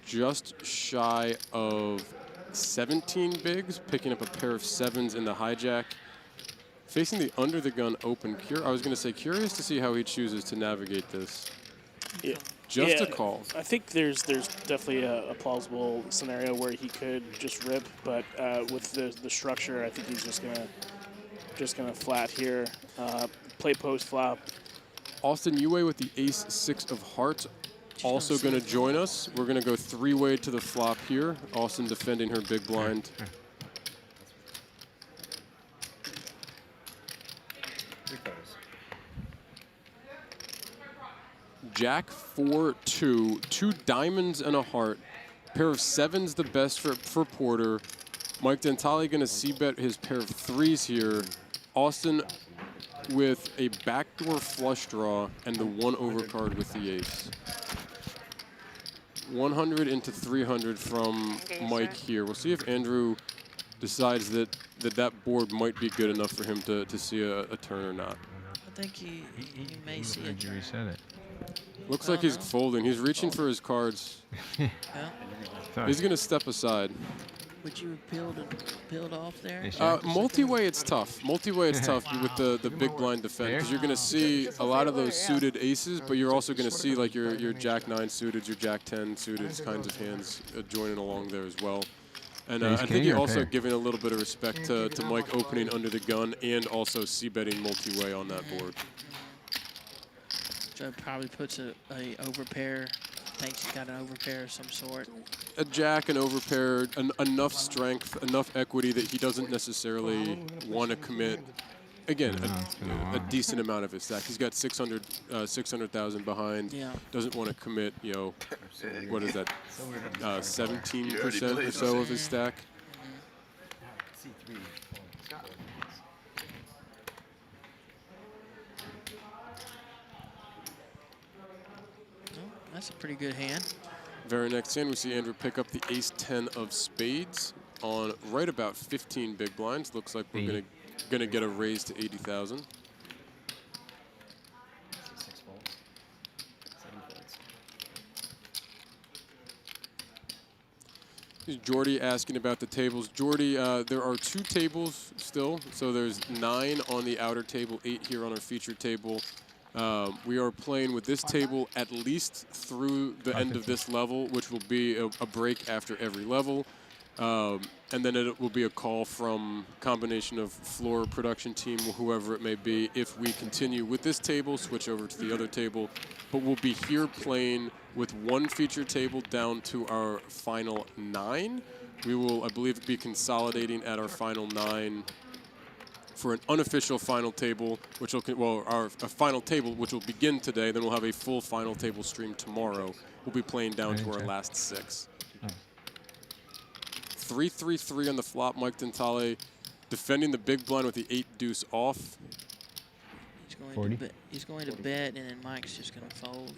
just shy of 17 bigs, picking up a pair of sevens in the hijack. Facing the under the gun open. I was going to say, curious to see how he chooses to navigate this. Yeah. Just a call. I think there's definitely a plausible scenario where he could just rip, but with the structure, I think he's just gonna flat here, play post flop. Austin Yue with the ace-6 of hearts, also going to join us. We're going to go three-way to the flop here. Austin defending her big blind. Jack 4-2, 2 diamonds and a heart. Pair of sevens the best for Porter. Mike Dentale going to c-bet his pair of threes here. Austin with a backdoor flush draw and the 1 overcard with the ace. 100 into 300 from Mike here. We'll see if Andrew decides that board might be good enough for him to see a turn or not. I think he may see a turn. Reset it. Looks like he's folding. He's reaching for his cards. Yeah. He's going to step aside. Would you have peeled off there? Multi-way, it's tough. Multi-way, it's tough with the big blind defense because you're going to see a lot of those suited aces, but you're also going to see like your Jack 9 suited, your Jack 10 suited kinds of hands joining along there as well. And I think he also giving a little bit of respect to Mike opening under the gun and also c-betting multi-way on that board. Joe probably puts a overpair, thinks he's got an overpair of some sort. A jack, an overpair, enough strength, enough equity that he doesn't necessarily want to commit. Again, a decent amount of his stack. He's got 600,000 behind. Yeah. Doesn't want to commit, what is that, 17% or so of his stack. That's a pretty good hand. Very next hand, we see Andrew pick up the ace-10 of spades on right about 15 big blinds. Looks like we're gonna get a raise to 80,000. Jordy asking about the tables. Jordy, there are 2 tables still. So there's 9 on the outer table, 8 here on our featured table. We are playing with this table at least through the end of this level, which will be a break after every level. And then it will be a call from combination of floor production team or whoever it may be. If we continue with this table, switch over to the other table. But we'll be here playing with one feature table down to our final 9. We will, I believe, be consolidating at our final 9 for an unofficial final table, which will, our final table, which will begin today. Then we'll have a full final table stream tomorrow. We'll be playing down to our last 6. 3-3-3 on the flop. Mike Tantale defending the big blind with the 8 deuce off. He's going to bet, and then Mike's just going to fold.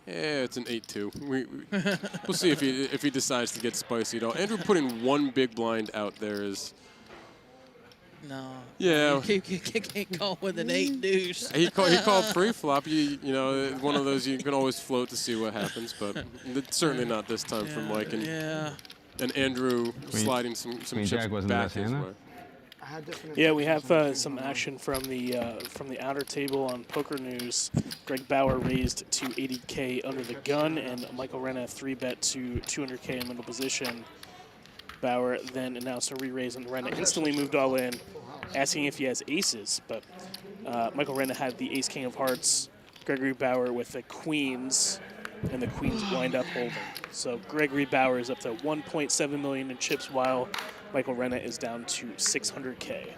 Yeah, it's an 8-2. We'll see if he decides to get spicy at all. Andrew putting one big blind out there is. No. Yeah. You can't call with an 8 deuce. He called pre-flop. You know, one of those you can always float to see what happens, but certainly not this time for Mike. And Andrew sliding some chips back his way. Yeah, we have some action from the outer table on Poker News. Greg Bauer raised to 80K under the gun, and Michael Renna 3-bet to 200K in middle position. Bauer then announced a re-raise, and Renna instantly moved all in, asking if he has aces. But Michael Renna had the ace-king of hearts, Gregory Bauer with the queens, and the queens wind up holding. So Gregory Bauer is up to 1.7 million in chips, while Michael Renna is down to 600K.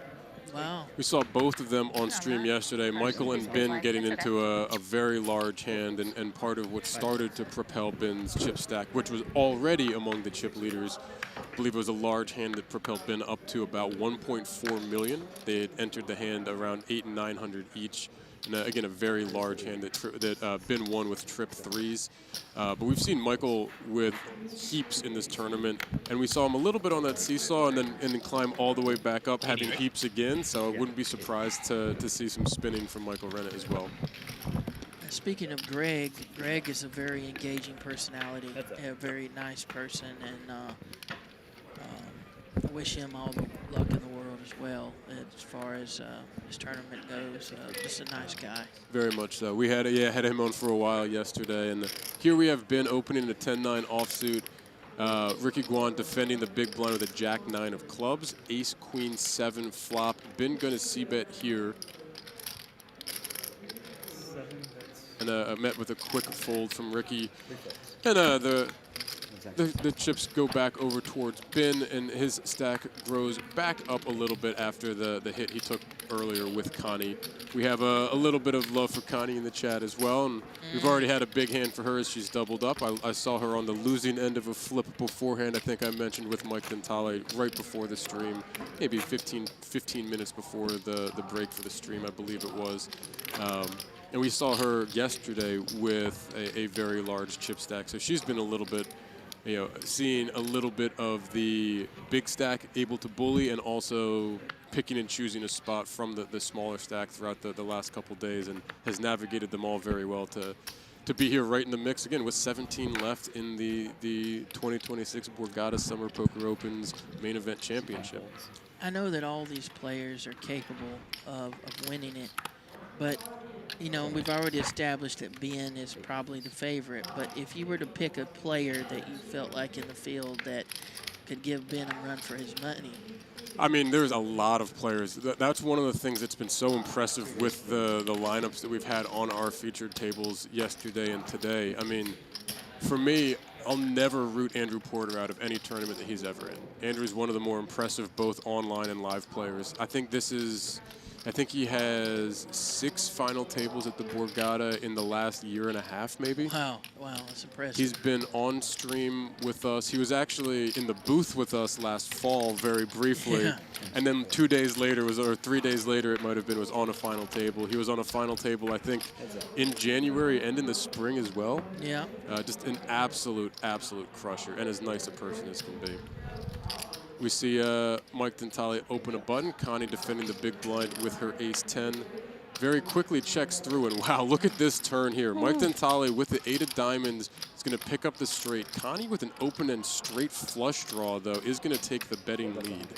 Wow. We saw both of them on stream yesterday. Michael and Ben getting into a very large hand, and part of what started to propel Ben's chip stack, which was already among the chip leaders. I believe it was a large hand that propelled Ben up to about 1.4 million. They had entered the hand around 800 and 900 each. And again, a very large hand that Ben won with trip 3s. But we've seen Michael with heaps in this tournament, and we saw him a little bit on that seesaw and then climb all the way back up, having heaps again. So I wouldn't be surprised to see some spinning from Michael Renna as well. Speaking of Greg is a very engaging personality, a very nice person, and I wish him all the luck in the world as well as far as his tournament goes. Just a nice guy. Very much so. We had him on for a while yesterday, and here we have Ben opening a 10-9 offsuit. Ricky Guan defending the big blind with a jack-9 of clubs, ace queen 7 flop. Ben gonna c-bet here. And met with a quick fold from Ricky. And the chips go back over towards Ben, and his stack grows back up a little bit after the hit he took earlier with Connie. We have a little bit of love for Connie in the chat as well, and we've already had a big hand for her as she's doubled up. I saw her on the losing end of a flip beforehand. I think I mentioned with Mike Tantale right before the stream, maybe 15 minutes before the break for the stream, I believe it was. And we saw her yesterday with a very large chip stack, so she's been a little bit, seeing a little bit of the big stack able to bully, and also picking and choosing a spot from the smaller stack throughout the last couple days, and has navigated them all very well to be here right in the mix again with 17 left in the 2026 Borgata Summer Poker Open's main event championship. I know that all these players are capable of winning it, but we've already established that Ben is probably the favorite, but if you were to pick a player that you felt like in the field that could give Ben a run for his money. I mean, there's a lot of players. That's one of the things that's been so impressive with the lineups that we've had on our featured tables yesterday and today. I mean, for me, I'll never root Andrew Porter out of any tournament that he's ever in. Andrew's one of the more impressive both online and live players. I think he has 6 final tables at the Borgata in the last year and a half, maybe. Wow, that's impressive. He's been on stream with us. He was actually in the booth with us last fall very briefly. Yeah. And then 2 days later, or 3 days later, it might have been, was on a final table. He was on a final table, I think, in January and in the spring as well. Yeah. Just an absolute crusher, and as nice a person as can be. We see Mike Tantale open a button. Connie defending the big blind with her ace-10. Very quickly checks through, and wow, look at this turn here. Mike Tantale with the 8 of diamonds is going to pick up the straight. Connie with an open and straight flush draw, though, is going to take the betting lead.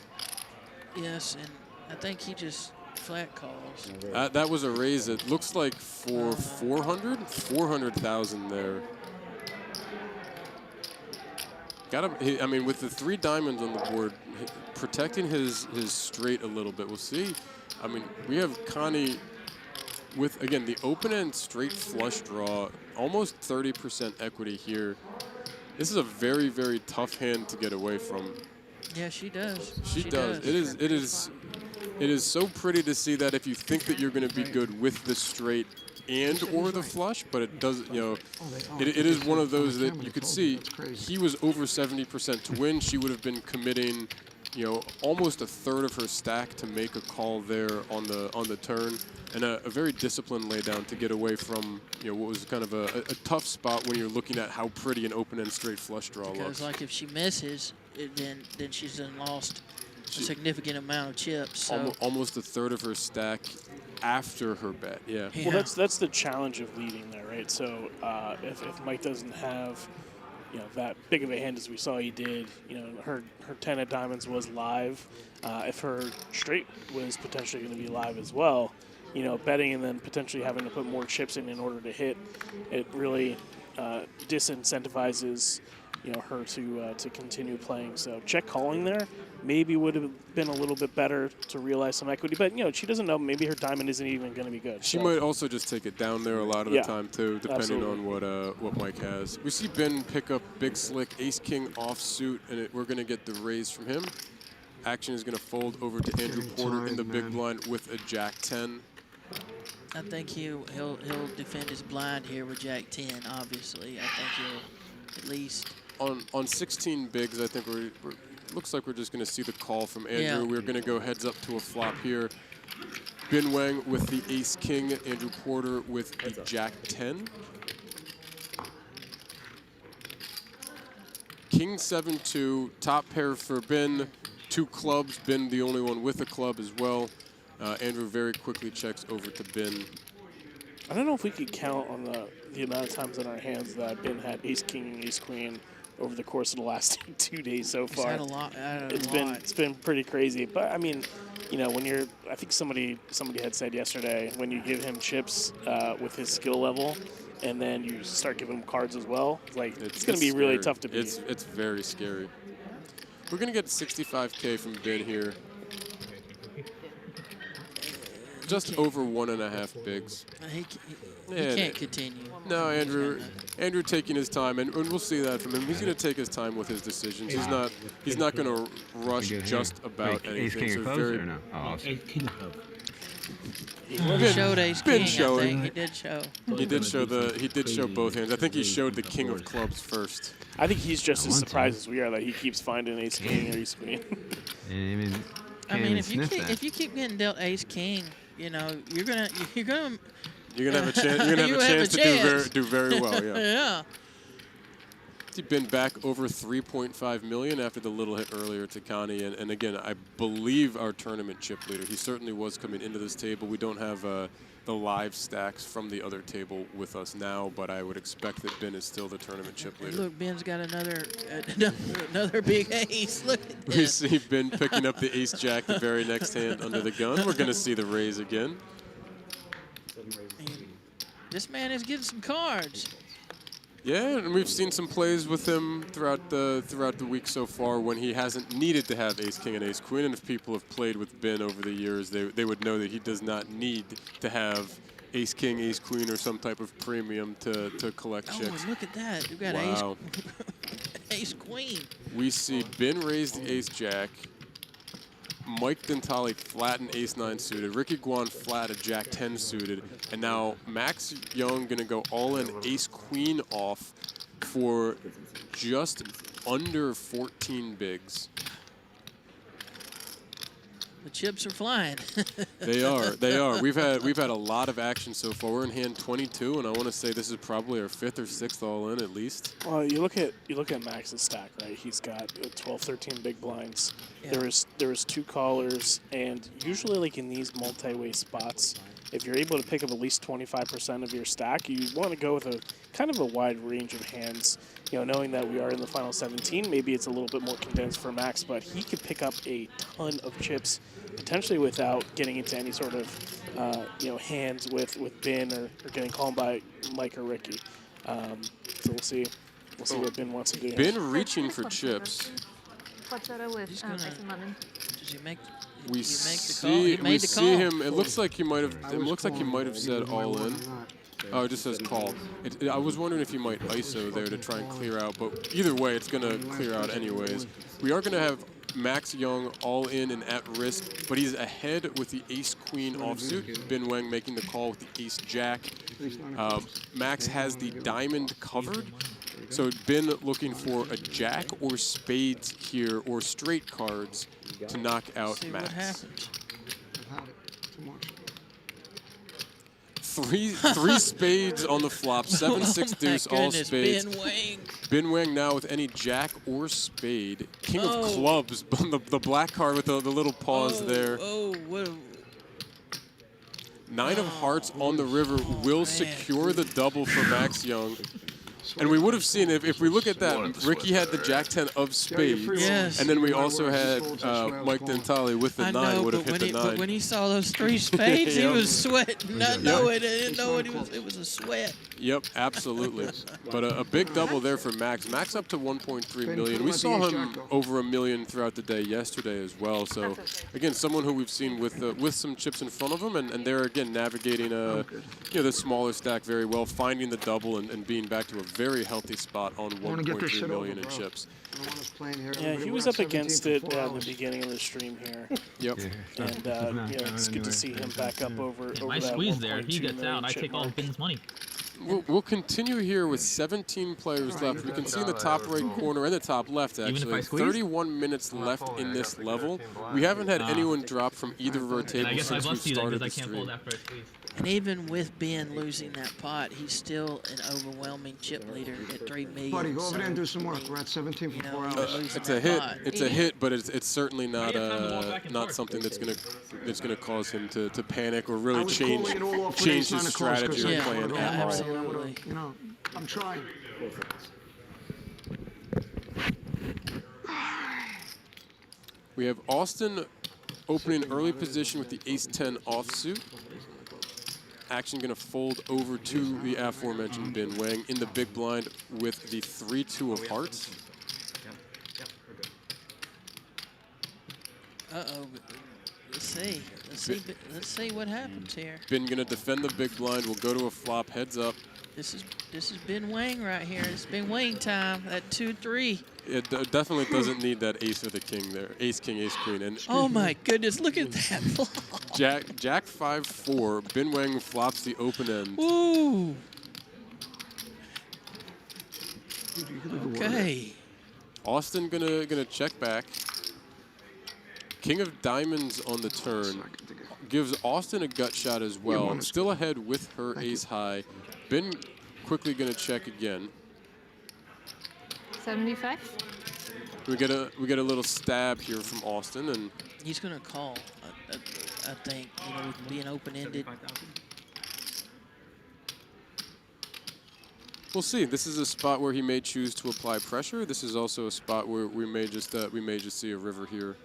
Yes, and I think he just flat calls. That was a raise. It looks like for 400,000 there. Got him. I mean, with the 3 diamonds on the board, protecting his straight a little bit. We'll see. I mean, we have Connie with, again, the open-end straight flush draw, almost 30% equity here. This is a very, very tough hand to get away from. Yeah, she does. She does. It is so pretty to see that if you think that you're going to be good with the straight and or the flush, but it doesn't, you know, it is one of those that you could see he was over 70% to win. She would have been committing, you know, almost a third of her stack to make a call there on the turn, and a very disciplined laydown to get away from, you know, what was kind of a tough spot when you're looking at how pretty an open-end straight flush draw looks. Because like if she misses, then she's then lost a significant amount of chips. So. Almost a third of her stack after her bet, yeah. Well, that's the challenge of leading there, right? So if Mike doesn't have, you know, that big of a hand as we saw he did, you know, her 10 of diamonds was live. If her straight was potentially going to be live as well, you know, betting and then potentially having to put more chips in order to hit, it really disincentivizes, you know, her to continue playing. So check calling there maybe would have been a little bit better to realize some equity, but you know, she doesn't know. Maybe her diamond isn't even going to be good. She might also just take it down there a lot of the time too, depending on what Mike has. We see Ben pick up big slick ace king offsuit, and we're going to get the raise from him. Action is going to fold over to Andrew Porter in the big blind with a jack 10. I think he'll defend his blind here with jack 10. Obviously, I think he'll at least on 16 bigs. I think we're looks like we're just going to see the call from Andrew. Yeah. We're going to go heads up to a flop here. Bin Wang with the ace king, Andrew Porter with the jack 10. King 7-2, top pair for Bin. 2 clubs, Bin the only one with a club as well. Andrew very quickly checks over to Bin. I don't know if we could count on the amount of times in our hands that Bin had ace king and ace queen over the course of the last 2 days so far. It's had a lot. It's been pretty crazy. But I mean, you know, when you're, I think somebody had said yesterday, when you give him chips with his skill level, and then you start giving him cards as well, like it's going to be really tough to beat. It's very scary. We're going to get 65K from Bin here. Just over 1.5 bigs. He can't continue. No, Andrew taking his time, and we'll see that from him. He's going to take his time with his decisions. He's not going to rush just about anything. So very. No? Oh, He showed ace king. I think he did show. He did show both hands. I think he showed the king of clubs first. I think he's just as surprised as we are that he keeps finding ace king or ace queen. I mean, if you keep getting dealt ace king, you know you're gonna have a chance. You're gonna have a chance to do very well. Yeah. Yeah. He's been back over 3.5 million after the little hit earlier to Connie, and again, I believe our tournament chip leader. He certainly was coming into this table. We don't have the live stacks from the other table with us now, but I would expect that Ben is still the tournament chip leader. Look, Ben's got another big ace. Look at this. We see Ben picking up the ace jack the very next hand under the gun. We're going to see the raise again. This man is getting some cards. Yeah, and we've seen some plays with him throughout the week so far when he hasn't needed to have ace king and ace queen. And if people have played with Ben over the years, they would know that he does not need to have ace king, ace queen, or some type of premium to collect chicks. Oh, look at that! You got ace queen. We see Ben raise the ace jack. Mike Dentale flat an ace-9 suited. Ricky Guan flat a jack-10 suited. And now Max Young going to go all-in ace-queen off for just under 14 bigs. The chips are flying. They are. We've had a lot of action so far. We're in hand 22, and I want to say this is probably our 5th or 6th all-in at least. Well, you look at Max's stack, right? He's got 12, 13 big blinds. Yeah. There was 2 callers, and usually like in these multi-way spots, if you're able to pick up at least 25% of your stack, you want to go with a kind of a wide range of hands. You know, knowing that we are in the final 17, maybe it's a little bit more condensed for Max, but he could pick up a ton of chips, potentially without getting into any sort of, hands with Ben or getting called by Mike or Ricky. So we'll see. We'll see what Ben wants to do. Ben reaching for chips. Hot soda with ice and lemon. Does he make? We you make the see call? He made the see call. him. It looks like he might have. It looks like he might have said all in. Oh, it just says call. I was wondering if he might ISO there to try and clear out, but either way, it's going to clear out anyways. We are going to have Max Young all in and at risk, but he's ahead with the ace-queen offsuit. Ben Wang making the call with the ace-jack. Max has the diamond covered, so Ben looking for a jack or spades here, or straight cards to knock out See Max. what happens. I've had it too much. Three spades on the flop, 7-6 deuce, all spades. Ben Wang. Ben Wang now with any jack or spade. King of clubs, the black card with the little pause there. Oh, what? 9 of hearts on the river will secure the double for Max Young. And we would have seen, if we look at that, Ricky had the jack-10 of spades. Yes. And then we also had Mike Dentale with the 9, would have hit the 9. But when he saw those 3 spades, he Yep. was sweating. I didn't know it was. It was a sweat. Yep, absolutely. But a big double there for Max. Max up to 1.3 million. We saw him over $1 million throughout the day yesterday as well. So again, someone who we've seen with some chips in front of him, and they're again navigating the smaller stack very well, finding the double and being back to a very healthy spot on 1.3 million in chips. Yeah, he was up against it at the beginning of the stream here. Yep. And it's good to see him back up over My that squeeze there, he 1.2 gets million out. I chip take all mark. Ben's money. We'll continue here with 17 players left. We can see in the top right corner and the top left, Even if I actually, squeeze? 31 minutes left in this level. We haven't had anyone drop from either of our And I tables guess I since we must see that started because the I can't fold stream. after I squeeze. And even with Ben losing that pot, he's still an overwhelming chip leader at 3 million. Buddy, go over so, there and do some work. We're at 17 for 4 hours. It's a hit. It's a hit, but it's certainly not something that's gonna cause him to panic or really change his strategy or plan. Yeah, absolutely. You know, I'm trying. We have Austin opening early position with the ace-10 offsuit. Action going to fold over to the aforementioned Ben Wang in the big blind with the 3-2 of hearts. Uh-oh. Let's see what happens here. Ben going to defend the big blind. We'll go to a flop, heads up. This is Ben Wang right here. It's Ben Wang time. That 2-3. It definitely doesn't need that ace or the king there. Ace, king, ace, queen. And Oh my goodness, look at that flop. Jack 5-4. Ben Wang flops the open end. Woo. Okay. Austin gonna check back. King of diamonds on the turn. Gives Austin a gut shot as well. Still ahead with her ace high. Ben quickly gonna check again. 75. We get a little stab here from Austin, and He's gonna call. I think, with being open-ended. we'll see. This is a spot where he may choose to apply pressure. This is also a spot where we may just see a river here.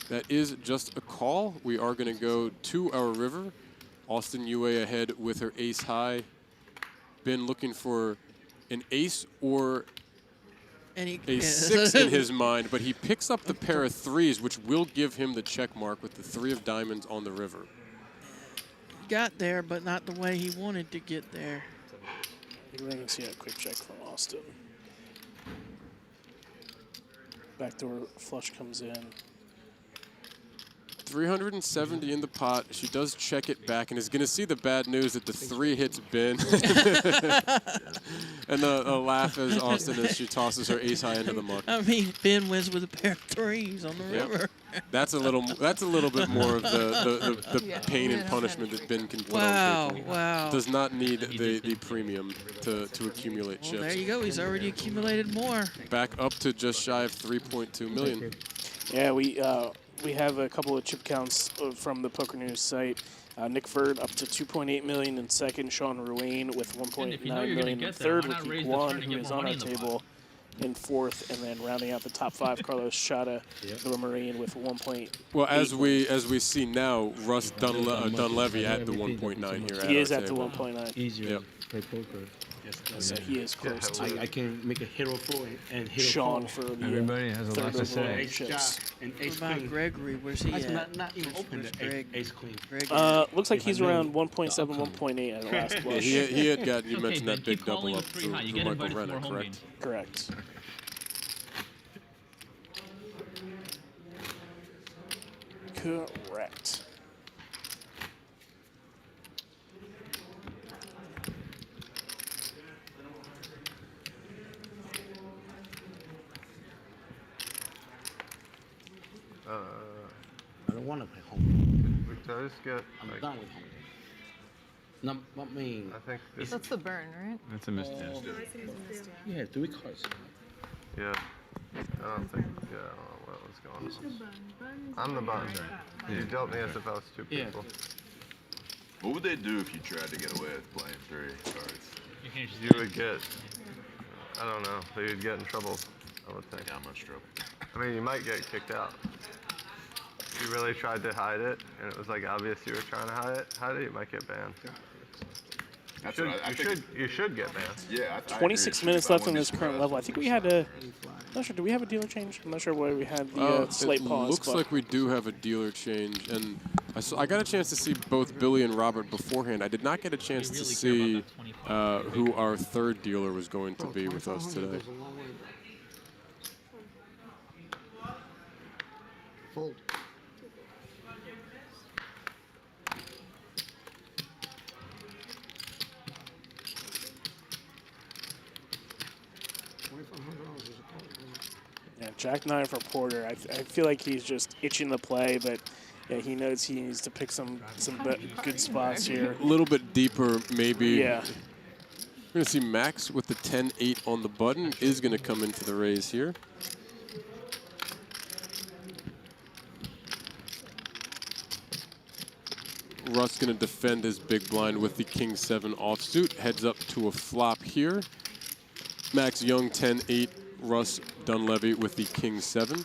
That is just a call. We are going to go to our river. Austin Yue ahead with her ace high. Ben looking for an ace or a 6 in his mind, but he picks up the pair of 3s, which will give him the check mark with the 3 of diamonds on the river. Got there, but not the way he wanted to get there. We're going to see a quick check from Austin. Backdoor flush comes in. 370 in the pot. She does check it back and is going to see the bad news that the 3 hits Ben. And a laugh as Austin as she tosses her ace high into the muck. I mean, Ben wins with a pair of 3s on the river. That's a little bit more of the pain and punishment that Ben can put on people. Wow. Does not need the premium to accumulate Well, chips. there you go. He's already accumulated more. Back up to just shy of 3.2 million. Yeah, we have a couple of chip counts from the Poker News site. Nick Ferd up to 2.8 million in second. Sean Ruane with 1.9 million in third with Week 1, who is on our table. in fourth, and then rounding out the top 5, Carlos Chata, the Marine with 1.8. Well, as we see now, Russ Dunleavy at the 1.9 here. He is our at the table. 1.9. Easier play poker. So he is close to. I can make a hero 4 and hero Sean 4. for the Everybody has a lot to say. Ace jack and ace What about queen. Gregory? Where's he at? Not even open the Greg? ace queen. Looks like he's around 1.7, 1.8 at the last Yeah, blush. he had got, you Okay, mentioned Ben, that big keep calling double up with 3 through high. You Michael get invited to more Renner, home correct? games. Correct. Correct. I don't want to play home. We does get. I'm Like, done with home. No, I mean, I think this. That's the burn, right? That's a mistake. yeah, 3 cards. Yeah. I don't think. Yeah, I don't know what was going on. I'm the button. You dealt me as if I was 2 people. What would they do if you tried to get away with playing 3 cards? You can't just You would get. I don't know. You'd get in trouble. I would think. How much trouble? I mean, you might get kicked out. If you really tried to hide it, and it was like obvious you were trying to hide it, you might get banned. That's what I think. You should get banned. Yeah. I 26 agree. minutes I left on wouldn't be this current surprised. level. I think we had a. I'm not sure. Do we have a dealer change? I'm not sure why we had the slate it pause. looks but like we do have a dealer change, and I got a chance to see both Billy and Robert beforehand. I did not get a chance to see who our third dealer was going to be with us today. Fold. $2,500 is a call. yeah, Jack 9 for Porter. I feel like he's just itching to play, but yeah, he knows he needs to pick some good spots here. A little bit deeper, maybe. Yeah. We're going to see Max with the 10-8 on the button is going to come into the raise here. Russ going to defend his big blind with the King 7 offsuit. Heads up to a flop here. Max Young 10-8. Russ Dunleavy with the King 7. You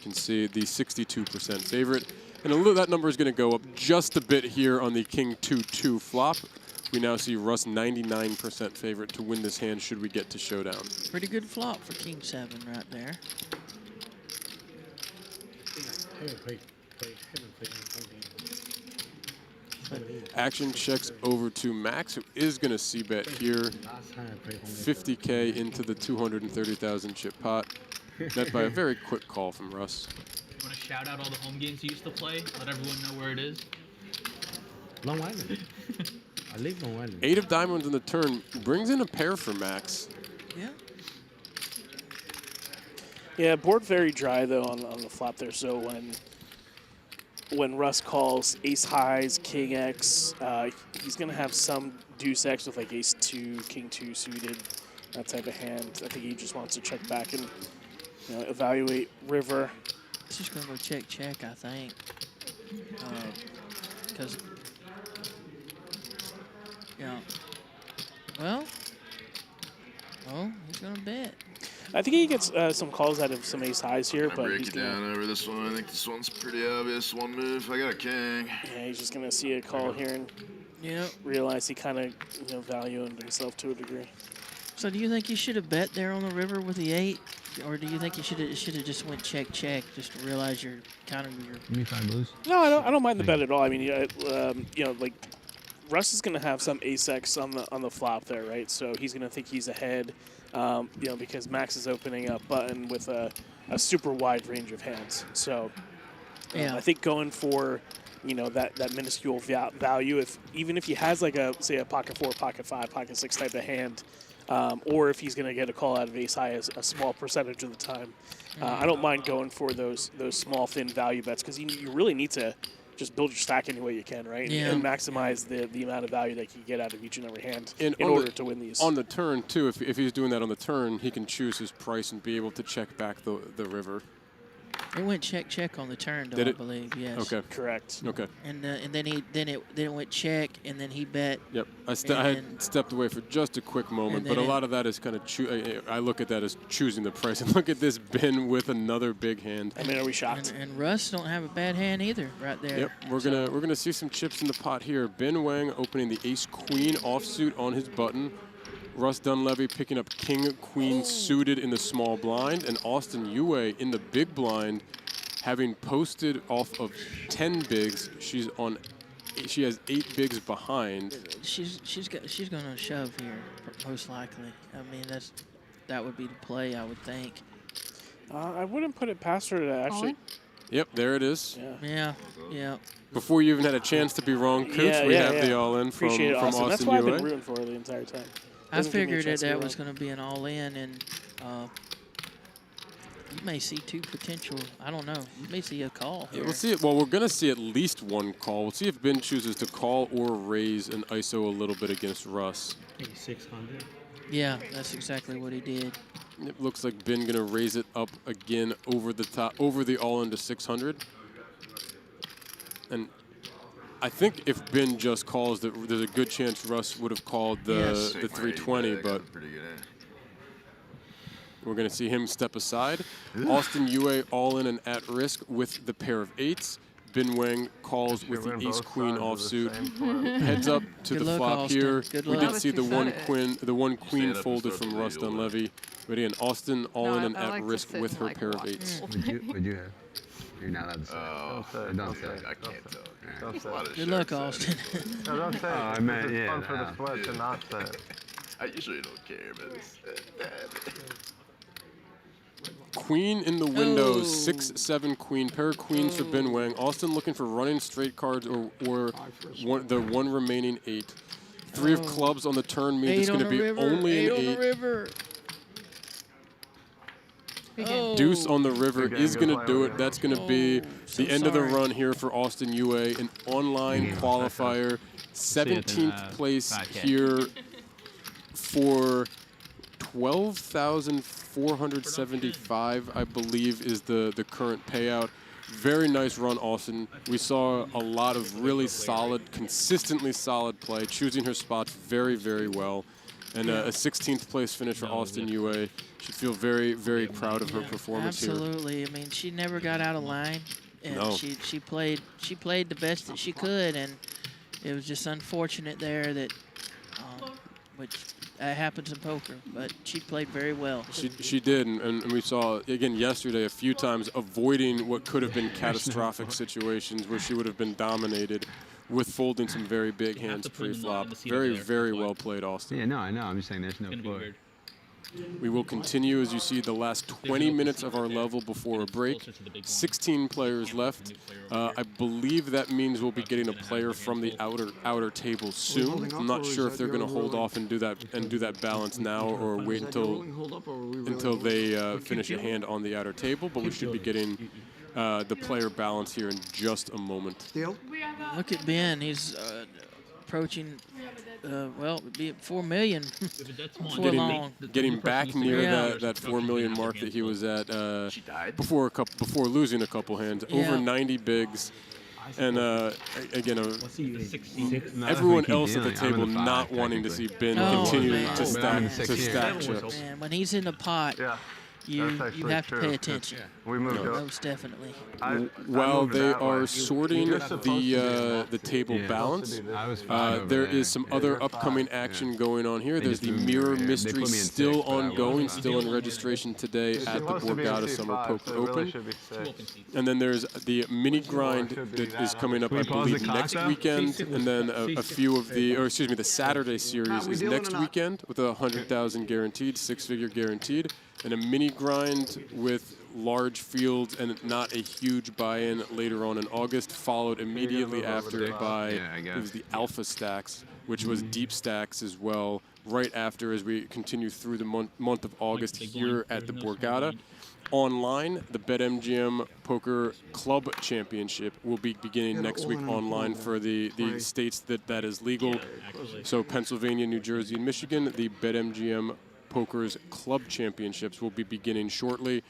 can see the 62% favorite. And that number is going to go up just a bit here on the King 2-2 flop. We now see Russ 99% favorite to win this hand should we get to showdown. Pretty good flop for King 7 right there. Action checks over to Max, who is going to c-bet here. 50K into the 230,000 chip pot. Met by a very quick call from Russ. You want to shout out all the home games you used to play? Let everyone know where it is. Long Island. I live Long Island. 8 of diamonds on the turn brings in a pair for Max. Yeah. Yeah, board very dry though on the flop there. So when Russ calls ace highs, king X, he's gonna have some deuce X with like ace 2, king 2 suited, that type of hand. I think he just wants to check back and evaluate river. It's just gonna go check, I think, because he's gonna bet. I think he gets some calls out of some ace highs here, I but break he's it gonna, down over this one. I think this one's pretty obvious. One move. I got a king. yeah, he's just gonna see a call here and realize he kind of valued himself to a degree. So do you think you should have bet there on the river with the 8, or do you think you should have just went check just to realize you're kind of your? Give me 5 blues. No, I don't mind the bet at all. I mean, like Russ is gonna have some ace X on the flop there, right? So he's gonna think he's ahead, because Max is opening up button with a super wide range of hands. So I think going for that minuscule value, even if he has like say a pocket 4, pocket 5, pocket 6 type of hand, or if he's going to get a call out of ace high as a small percentage of the time, I don't mind going for those small thin value bets because you really need to just build your stack any way you can, right? Yeah. And maximize the amount of value that you get out of each and every hand in order to win these. On the turn too, if he's doing that on the turn, he can choose his price and be able to check back the river. It went check on the turn, though, Did I it? believe. Yes. Okay. Correct. Okay. And then it went check, and then he bet. Yep. I had stepped away for just a quick moment, but a lot of that is kind of I look at that as choosing the price. And look at this bin with another big hand. I mean, are we shocked? And Russ don't have a bad hand either, right there. Yep. We're gonna see some chips in the pot here. Ben Wang opening the ace queen offsuit on his button. Russ Dunleavy picking up king queen suited in the small blind, and Austin Yue in the big blind, having posted off of 10 bigs. She has 8 bigs behind. She's gonna shove here most likely. I mean that would be the play, I would think. I wouldn't put it past her to actually. Yep, there it is. Yeah. Before you even had a chance to be wrong, Coach, we have the all-in from Austin That's why I've Yue. been rooting for her the entire time. I figured that was going to be an all-in, and you may see 2 potential. I don't know. You may see a call. Yeah, we'll see it. Well, we're going to see at least 1 call. We'll see if Ben chooses to call or raise an ISO a little bit against Russ. 600. Yeah, that's exactly what he did. It looks like Ben going to raise it up again over the top, over the all-in to 600. And I think if Ben just calls, there's a good chance Russ would have called the 320, but we're going to see him step aside. Austin Yue all in and at risk with the pair of 8s. Ben Wang calls with the ace-queen offsuit. Heads up to Good the luck, flop Austin. here. Good We luck. did see the one queen folded from Russ Dunleavy. But again, Austin all in and at risk with her pair of 8s. Would you have? You're not allowed to say. Don't say. I can't tell. Don't say it. Good luck, Austin. No, don't say it. I meant, It's yeah, fun for the split to not say it. I usually don't care, but it's Queen in the window, 6-7 queen, pair of queens for Ben Wang. Austin looking for running straight cards or the one remaining 8. 3 of clubs on the turn means it's going to be only an 8. On the river. Deuce on the river is going to do it. That's going to be the end of the run here for Austin Yue, an online qualifier. 17th place here for 12,475, I believe, is the current payout. Very nice run, Austin. We saw a lot of really solid, consistently solid play, choosing her spots very, very well. And a 16th place finish for Austin Yue. Should feel very, very proud of her performance here. Absolutely. I mean, she never got out of line, and No. she played the best that she could, and it was just unfortunate there that which happens in poker, but she played very well. She did, and we saw, again, yesterday a few times avoiding what could have been catastrophic situations where she would have been dominated with folding some very big hands pre-flop. Very, very well played, Austin. Yeah, no, I know. I'm just saying there's no floor. We will continue, as you see, the last 20 minutes of our level before a break. 16 players left. I believe that means we'll be getting a player from the outer table soon. I'm not sure if they're going to hold off and do that balance now or wait until they finish a hand on the outer table. But we should be getting the player balance here in just a moment. Look at Ben. He's approaching, well, it'd be at 4 million before long. Getting back near that 4 million mark that he was at before losing a couple hands. Over 90 bigs. And again, everyone else at the table not wanting to see Ben continue to stack chips. Man, when he's in the pot, you have to pay attention. We moved up. Most definitely. While they are sorting the table balance, there is some other upcoming action going on here. There's the Mirror Mystery still ongoing, still in registration today at the Borgata Summer Poker Open. And then there's the mini grind that is coming up, I believe, next weekend. And then a few of the Saturday series is next weekend with 100,000 guaranteed, 6-figure guaranteed. And a mini grind with large fields and not a huge buy-in later on in August, followed immediately after by it was the Alpha Stacks, which was deep stacks as well, right after as we continue through the month of August here at the Borgata. Online, the BetMGM Poker Club Championship will be beginning next week online for the states that is legal. So Pennsylvania, New Jersey, and Michigan, the BetMGM Poker's Club Championships will be beginning shortly.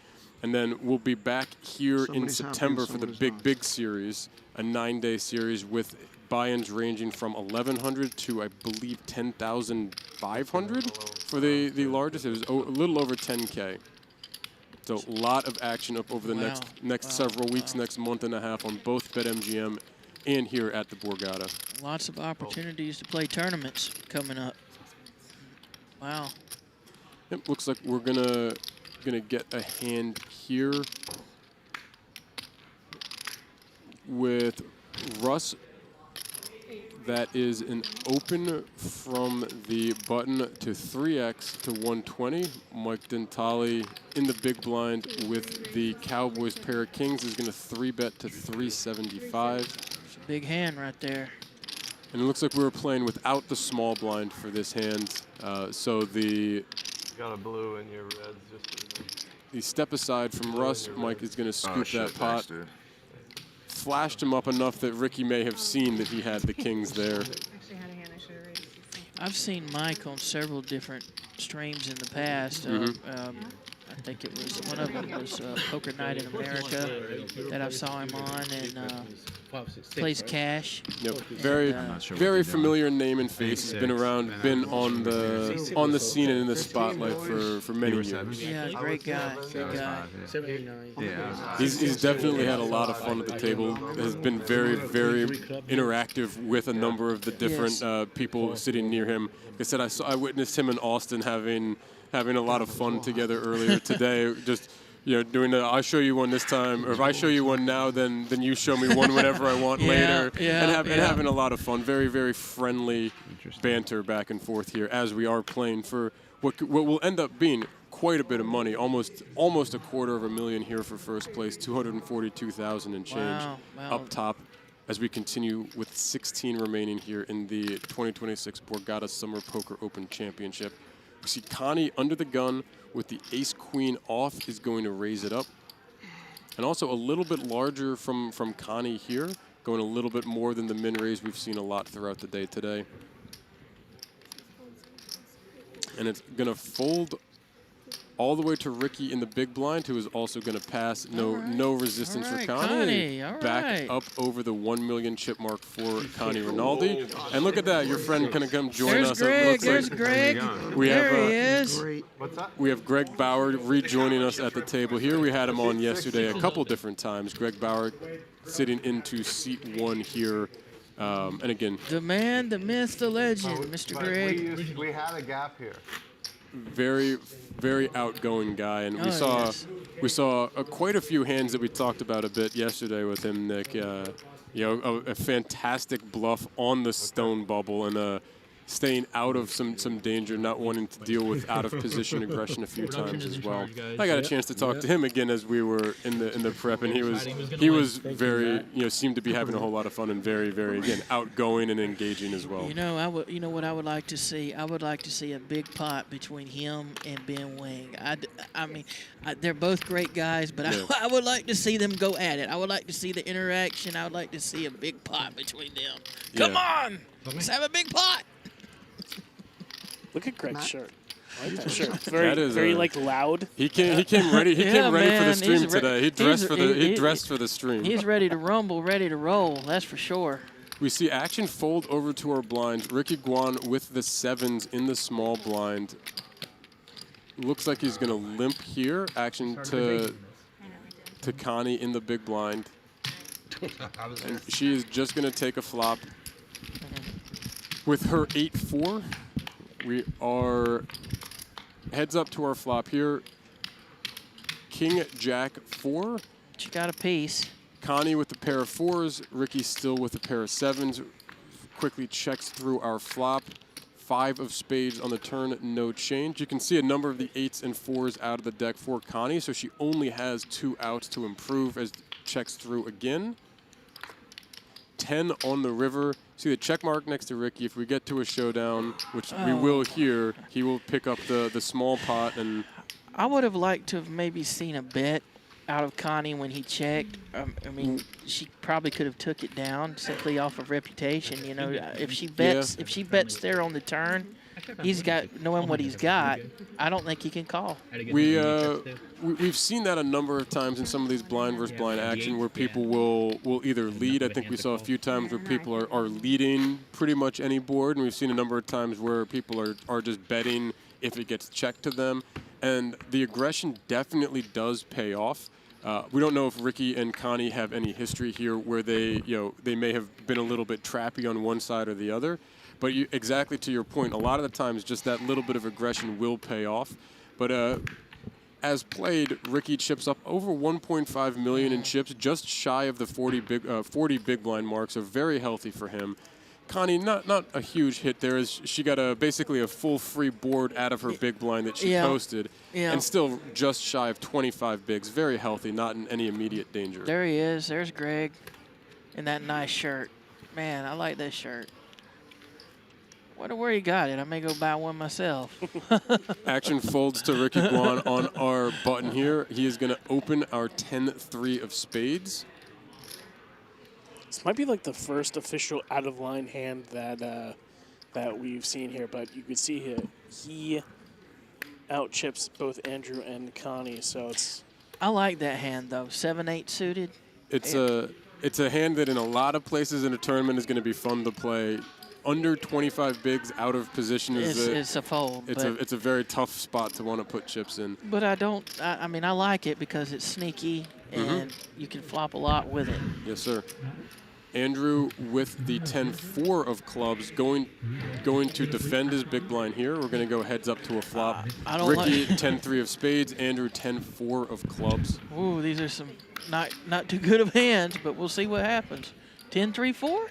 And then we'll be back here in Somebody's happy and September for the somebody's big series, a 9-day series with buy-ins ranging from 1,100 to, I believe, 10,500 for the largest. It was a little over 10K. So a lot of action up over the next several weeks, next month and a half on both BetMGM and here at the Borgata. Lots of opportunities to play tournaments coming up. Wow. It looks like we're gonna get a hand here with Russ. That is an open from the button to 3x to 120. Mike Dentale in the big blind with the Cowboys pair of kings is going to 3-bet to 375. It's a big hand right there. And it looks like we were playing without the small blind for this hand. So the got a blue in your reds. Just the step aside from Russ, Mike is going to scoop that pot. Flashed him up enough that Ricky may have seen that he had the kings there. I've seen Mike on several different streams in the past. I think it was one of them was Poker Night in America that I saw him on, and plays cash. Yep, very familiar name and face. He's been around, been on the scene and in the spotlight for many years. Yeah, great guy, great guy. Yeah. He's definitely had a lot of fun at the table. Has been very interactive with a number of the different people sitting near him. Like I said, I witnessed him and Austin having a lot of fun together earlier today. Just doing the I show you one this time, or if I show you one now, then you show me one whenever I want later, and having a lot of fun. Very friendly banter back and forth here as we are playing for what will end up being quite a bit of money, almost $250,000 here for first place, 242,000 and change up top. As we continue with 16 remaining here in the 2026 Borgata Summer Poker Open Championship. We see Connie under the gun with the ace-queen off is going to raise it up. And also a little bit larger from Connie here, going a little bit more than the min raise we've seen a lot throughout the day today. And it's going to fold all the way to Ricky in the big blind, who is also going to pass. No resistance for Connie. Back up over the 1 million chip mark for Connie Rinaldi. And look at that, your friend can come join us. There's Greg. We have, there he is. We have Greg Bauer rejoining us at the table here. We had him on yesterday a couple different times. Greg Bauer sitting into seat 1 here. And again, the man, the myth, the legend, Mr. Greg. we had a gap here. Very outgoing guy, and we saw quite a few hands that we talked about a bit yesterday with him, Nick. A fantastic bluff on the stone bubble and staying out of some danger, not wanting to deal with out of position aggression a few times as well. I got a chance to talk to him again as we were in the prep, and he was very seemed to be having a whole lot of fun and very again outgoing and engaging as well. You know what I would like to see? I would like to see a big pot between him and Ben Wing. I mean, they're both great guys, but I would like to see them go at it. I would like to see the interaction. I would like to see a big pot between them. Come on, let's have a big pot. Look at Greg's shirt. I like that shirt. It's very loud. He came ready. He came ready for the stream today. He dressed for the stream. He's ready to rumble, ready to roll. That's for sure. We see action fold over to our blinds. Ricky Guan with the 7s in the small blind. Looks like he's going to limp here. Action to Connie in the big blind. And she is just going to take a flop with her 8-4. We are heads up to our flop here. King, Jack, 4. She got a piece. Connie with the pair of 4s. Ricky still with a pair of 7s. Quickly checks through our flop. 5 of spades on the turn, no change. You can see a number of the 8s and 4s out of the deck for Connie, so she only has 2 outs to improve as checks through again. 10 on the river. See the check mark next to Ricky. If we get to a showdown, which we will here, he will pick up the small pot. And I would have liked to have maybe seen a bet out of Connie when he checked. I mean, she probably could have took it down simply off of reputation. If she bets, there on the turn, he's got, knowing what he's got, I don't think he can call. We've seen that a number of times in some of these blind versus blind action where people will either lead. I think we saw a few times where people are leading pretty much any board, and we've seen a number of times where people are just betting if it gets checked to them. And the aggression definitely does pay off. We don't know if Ricky and Connie have any history here where they may have been a little bit trappy on one side or the other. But exactly to your point, a lot of the times just that little bit of aggression will pay off. But as played, Ricky chips up over 1.5 million in chips, just shy of the 40 big blind mark, so very healthy for him. Connie, not a huge hit there, as she got basically a full free board out of her big blind that she posted, and still just shy of 25 bigs. Very healthy, not in any immediate danger. There he is. There's Greg in that nice shirt. Man, I like this shirt. Wonder where he got it. I may go buy one myself. Action folds to Ricky Guan on our button here. He is going to open our 10-3 of spades. This might be like the first official out-of-line hand that we've seen here, but you can see he out-chips both Andrew and Connie, so it's... I like that hand, though. 7-8 suited. It's a hand that in a lot of places in a tournament is going to be fun to play. Under 25 bigs out of position it's a fold. It's a very tough spot to want to put chips in. But I mean, I like it because it's sneaky and you can flop a lot with it. Yes, sir. Andrew with the 10-4 of clubs going to defend his big blind here. We're going to go heads up to a flop. Ricky 10-3 of spades. Andrew 10-4 of clubs. Ooh, these are some not too good of hands, but we'll see what happens. 10-3-4.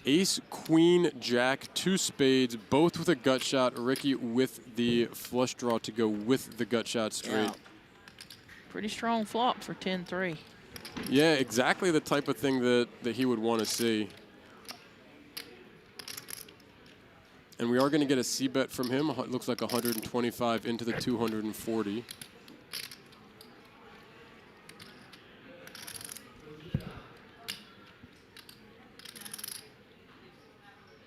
Ace, queen, jack, 2 spades, both with a gut shot. Ricky with the flush draw to go with the gut shot straight. Yeah. Pretty strong flop for 10-3. Yeah, exactly the type of thing that he would want to see. And we are going to get a C-bet from him. It looks like 125 into the 240.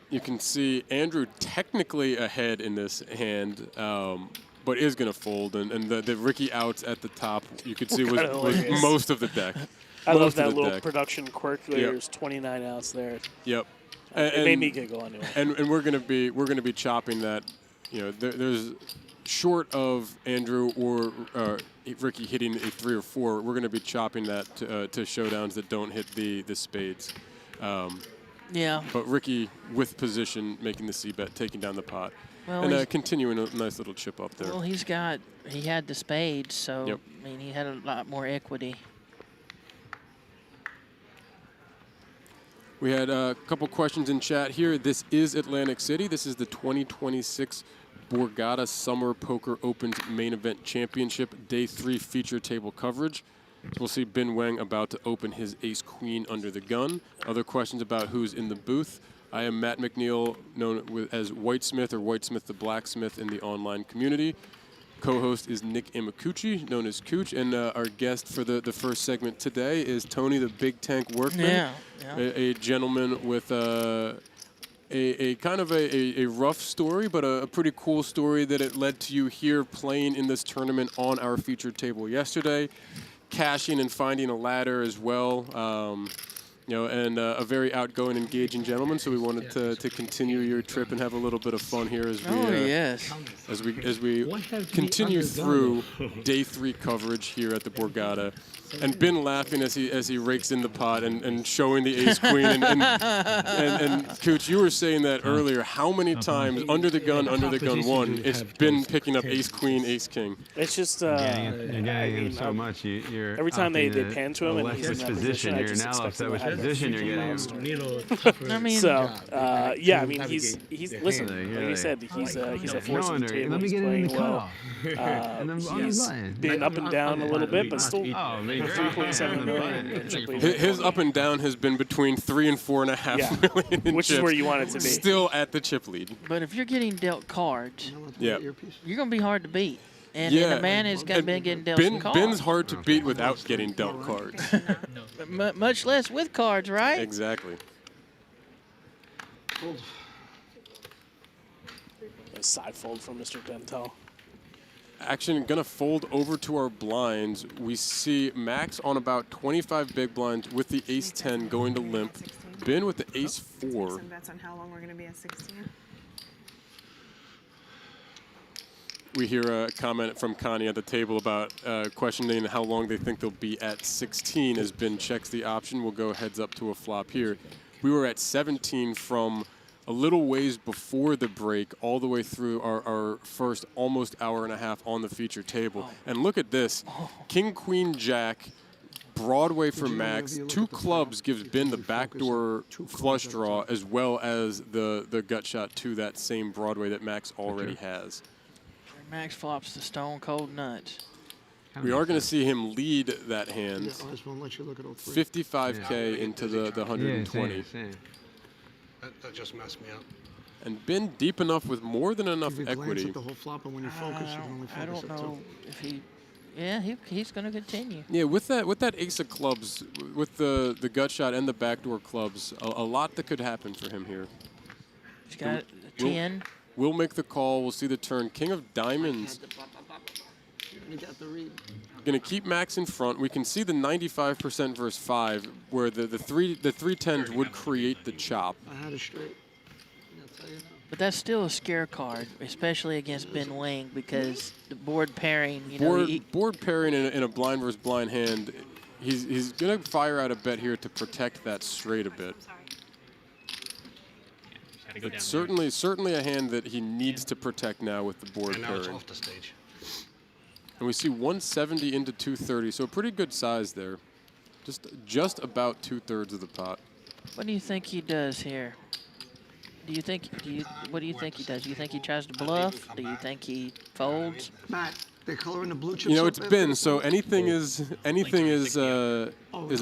You can see Andrew technically ahead in this hand, but is going to fold. And the Ricky outs at the top, you could see was most of the deck. I love that little production quirk. There's 29 outs there. Yep. It made me giggle anyway. And we're going to be chopping that. You know, there's short of Andrew or Ricky hitting a 3 or 4. We're going to be chopping that to showdowns that don't hit the spades. Yeah. But Ricky with position, making the C-bet, taking down the pot. Well, and continuing a nice little chip up there. Well, he had the spades, so, yep. I mean, he had a lot more equity. We had a couple questions in chat here. This is Atlantic City. This is the 2026 Borgata Summer Poker Open's main event championship, day 3 feature table coverage. So we'll see Bin Wang about to open his ace-queen under the gun. Other questions about who's in the booth. I am Matt McNeil, known as Whitesmith or Whitesmith the Blacksmith in the online community. Co-host is Nick Imakuchi, known as Cooch. And our guest for the first segment today is Tony the Big Tank Workman. Yeah. A gentleman with a kind of a rough story, but a pretty cool story that it led to you here playing in this tournament on our featured table yesterday. Cashing and finding a ladder as well, and a very outgoing, engaging gentleman. So we wanted to continue your trip and have a little bit of fun here as we continue through day 3 coverage here at the Borgata. And Ben laughing as he rakes in the pot and showing the ace queen. And Cooch, you were saying that earlier. How many times under the gun 1, it's been picking up ace queen, ace king? It's just you're getting him so much. You're every time they pan to him and he's in that position, you're now upset which position you're getting him. I mean, so I mean he's listen. Like you said, he's a force in the table. Let me get in the cutoff. He's been up and down a little bit, but still. 3.7 million. His up and down has been between 3 and 4.5 million in which chips. is where you want it to be. Still at the chip lead. But if you're getting dealt cards, you're going to be hard to beat. And the man has been getting dealt some cards. Ben's hard to beat without getting dealt cards. Much less with cards, right? Exactly. A side fold from Mr. Dentel. Action gonna fold over to our blinds. We see Max on about 25 big blinds with the ace-10 going to limp. Ben with the ace-4. Some bets on how long we're gonna be at 16. We hear a comment from Connie at the table about questioning how long they think they'll be at 16 as Ben checks the option. We'll go heads up to a flop here. We were at 17 from a little ways before the break all the way through our first almost hour and a half on the feature table. And look at this. King, Queen, Jack, Broadway for Max. 2 clubs gives Ben the backdoor flush draw as well as the gut shot to that same Broadway that Max already has. Max flops the stone cold nuts. We are going to see him lead that hand. Yeah, I just want to let you look at all 3. 55K into the 120. Yeah, same. That just messed me up. And Ben deep enough with more than enough If you glance equity. at the whole flop, and when you focus, you can only focus I don't at 2. know if he. Yeah, he's going to continue. Yeah, with that ace of clubs, with the gut shot and the backdoor clubs, a lot that could happen for him here. He's got a 10. We'll make the call. We'll see the turn. King of diamonds. You got the read. Going to keep Max in front. We can see the 95% versus 5, where the three tens would create the chop. I had it straight. I'll tell you now. But that's still a scare card, especially against Ben Wing, because the board pairing, board pairing in a blind versus blind hand, he's going to fire out a bet here to protect that straight a bit. It's certainly a hand that he needs to protect now with the board And now pairing. it's off the stage. And we see 170 into 230, so a pretty good size there. Just about 2/3 of the pot. What do you think he does here? What do you think he does? Do you think he tries to bluff? Do you think he folds? Matt, they're coloring the blue chips. You know, up it's there. Ben, so anything is a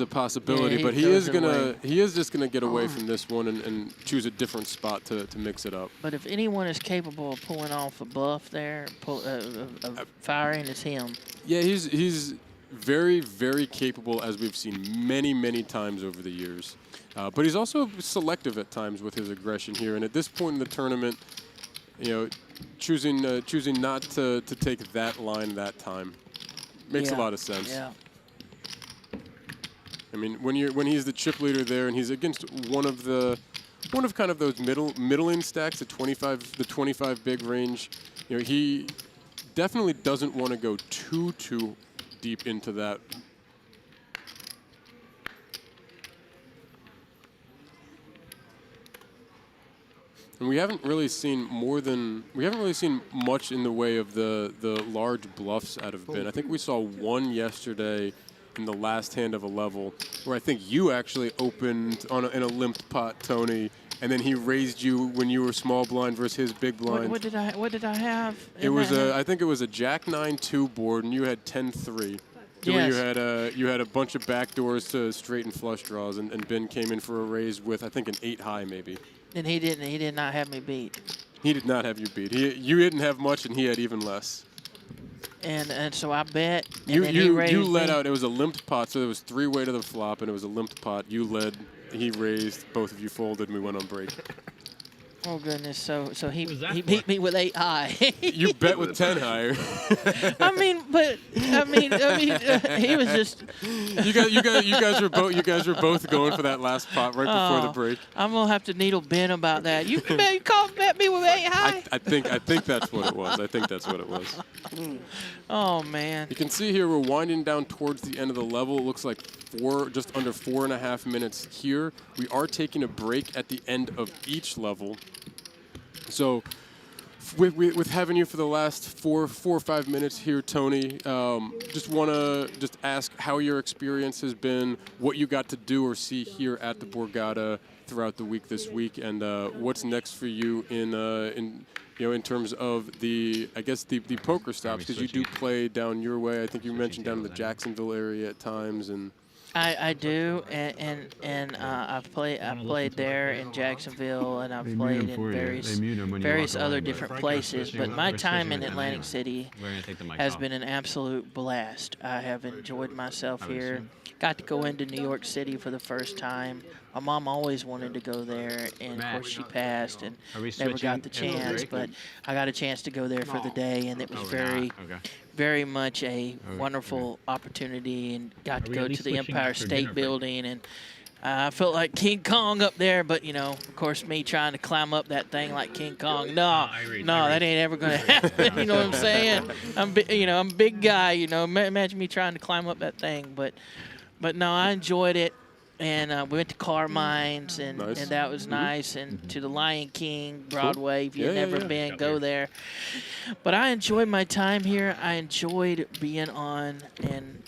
possibility. Yeah, but he he is goes just gonna get away from this one and choose a different spot to mix it up. But if anyone is capable of pulling off a bluff there, of firing, it's him. Yeah, he's very, very capable, as we've seen many times over the years. But he's also selective at times with his aggression here. And at this point in the tournament, you know, choosing not to take that line that time makes a lot of sense. Yeah. I mean, when he's the chip leader there and he's against one of kind of those middling stacks, the 25 big range, you know, he definitely doesn't want to go too deep into that. And we haven't really seen much in the way of the large bluffs out of Ben. I think we saw one yesterday in the last hand of a level where I think you actually opened in a limped pot, Tony, and then he raised you when you were small blind versus his big blind. What did I have? I think it was a Jack 9-2 board, and you had 10-3. So Yes. you had a bunch of backdoors to straight and flush draws, and Ben came in for a raise with I think an 8 high maybe. And he did not have me beat. He did not have you beat. You didn't have much, and he had even less. And so I bet. And You then he raised led me. out. It was a limped pot, so it was 3-way to the flop, and it was a limped pot. You led. He raised. Both of you folded, and we went on break. Oh goodness! So he beat me with 8 high. You bet with 10 higher. I mean, he was just. You guys were both going for that last pot right before the break. I'm gonna have to needle Ben about that. You bet me with 8 high. I think that's what it was. I think that's what it was. Oh man! You can see here we're winding down towards the end of the level. It looks like just under 4.5 minutes here. We are taking a break at the end of each level. So with having you for the last 4 or 5 minutes here, Tony, just want to ask how your experience has been, what you got to do or see here at the Borgata throughout the week this week, and what's next for you in terms of the poker stops, because you do play down your way. I think you mentioned down in the Jacksonville area at times, and I do, and I've played there in Jacksonville, and I've played in various other different places. But my time in Atlantic City has been an absolute blast. I have enjoyed myself here. got to go into New York City for the first time. My mom always wanted to go there, and of course she passed and never got the chance. But I got a chance to go there for the day, and it was very much a wonderful opportunity, and got to go to the Empire State Building, and I felt like King Kong up there, but, you know, of course, me trying to climb up that thing like King Kong, no, that ain't ever going to happen, you know what I'm saying? I'm a big guy, you know, imagine me trying to climb up that thing, but no, I enjoyed it, and we went to Carmine's, and that was nice, and to the Lion King, Broadway, if you've never been, go there. But I enjoyed my time here. I enjoyed being on and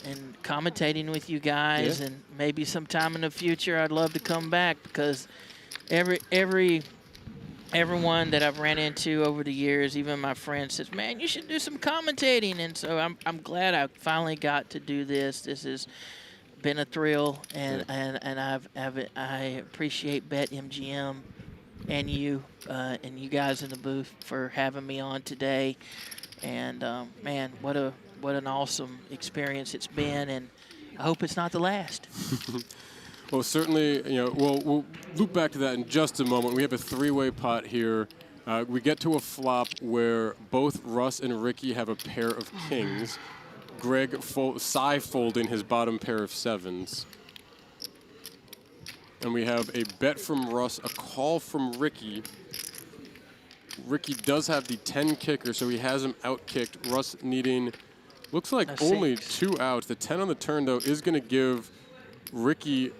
commentating with you guys, and maybe sometime in the future I'd love to come back, because everyone that I've ran into over the years, even my friends, says, man, you should do some commentating. And so I'm glad I finally got to do this. This has been a thrill, and I appreciate BetMGM and you guys in the booth for having me on today. And man, what an awesome experience it's been, and I hope it's not the last. Well, certainly, you know, we'll loop back to that in just a moment. We have a three-way pot here. We get to a flop where both Russ and Ricky have a pair of kings. Greg folding his bottom pair of sevens. And we have a bet from Russ, a call from Ricky. Ricky does have the 10 kicker, so he has him out-kicked. Russ needing, looks like only 2 outs. The 10 on the turn, though, is going to give Ricky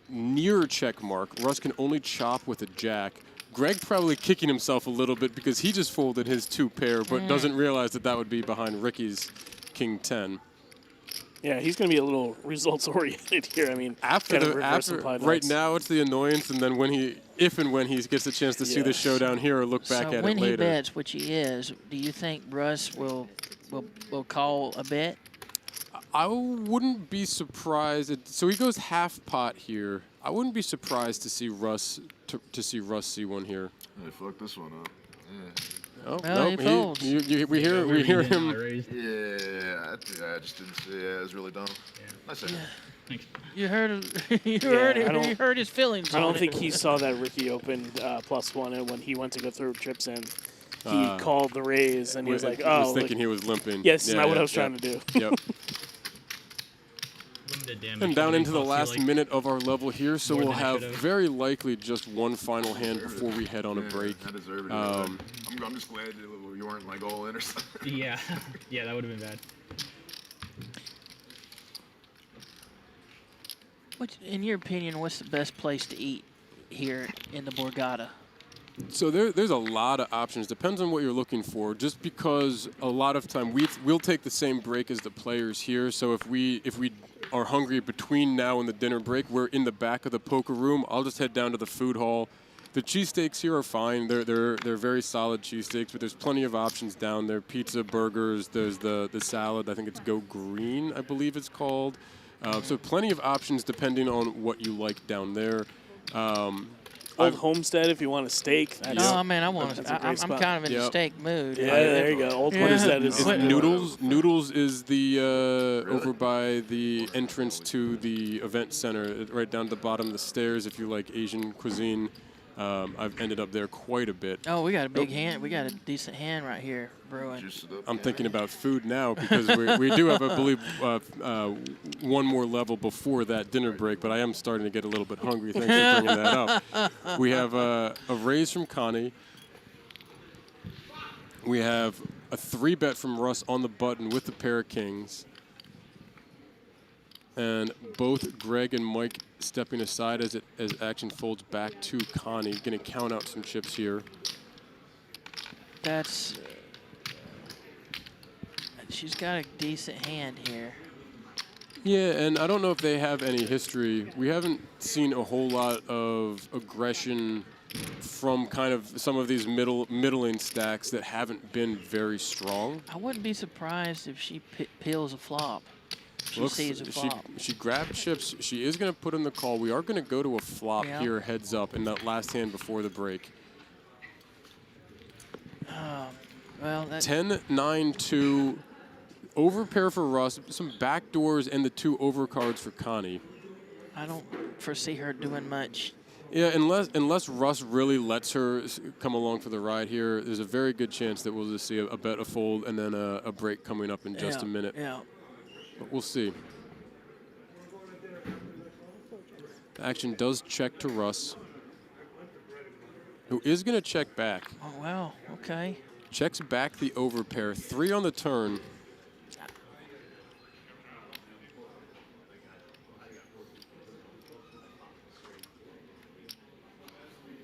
near check mark. Russ can only chop with a jack. Greg probably kicking himself a little bit because he just folded his 2 pair, but doesn't realize that that would be behind Ricky's king 10. Yeah, he's going to be a little results-oriented here. I mean, after right now it's the annoyance, and then if and when he gets a chance to see the showdown here or look back at it later. When he bets, which he is, do you think Russ will call a bet? I wouldn't be surprised. So he goes half pot here. I wouldn't be surprised to see Russ see one here. Hey, fuck this one up. Yeah. Oh, nope. We hear him. Yeah, I just didn't see. Yeah, it was really dumb. Nice. You heard you heard his feelings. I don't think he saw that Ricky opened +1, and when he went to go throw chips in, he called the raise, and he was like, "Oh." I was thinking he was limping. Yes, not what I was trying to do. Yep. And down into the last minute of our level here, so we'll have very likely just one final hand before we head on a break. I deserve it. I'm just glad you weren't like all in or something. Yeah, that would have been bad. In your opinion, what's the best place to eat here in the Borgata? So there's a lot of options. Depends on what you're looking for. Just because a lot of time we'll take the same break as the players here. So if we are hungry between now and the dinner break, we're in the back of the poker room. I'll just head down to the food hall. The cheesesteaks here are fine. They're very solid cheesesteaks, but there's plenty of options down there. Pizza, burgers. There's the salad. I think it's Go Green, I believe it's called. So plenty of options depending on what you like down there. Old Homestead, if you want a steak. No, man, I'm kind of in the steak mood. Yeah, there you go. Old Homestead is Noodles. Noodles is the over by the entrance to the event center, right down at the bottom of the stairs. If you like Asian cuisine, I've ended up there quite a bit. Oh, we got a big hand. We got a decent hand right here brewing. I'm thinking about food now because we do have, I believe, one more level before that dinner break, but I am starting to get a little bit hungry. Thanks for bringing that up. We have a raise from Connie. We have a 3-bet from Russ on the button with the pair of kings. And both Greg and Mike stepping aside as action folds back to Connie. Going to count out some chips here. That's... she's got a decent hand here. Yeah, and I don't know if they have any history. We haven't seen a whole lot of aggression from kind of some of these middling stacks that haven't been very strong. I wouldn't be surprised if she peels a flop. She grabbed chips. She is going to put in the call. We are going to go to a flop here, heads up, in that last hand before the break. Well, 10-9-2. overpair for Russ, some backdoors, and the 2 overcards for Connie. I don't foresee her doing much. Yeah, unless Russ really lets her come along for the ride here, there's a very good chance that we'll just see a bet, a fold, and then a break coming up in just a minute. Yeah. But we'll see. Action does check to Russ, who is going to check back. Oh, wow. Okay. Checks back the overpair. 3 on the turn.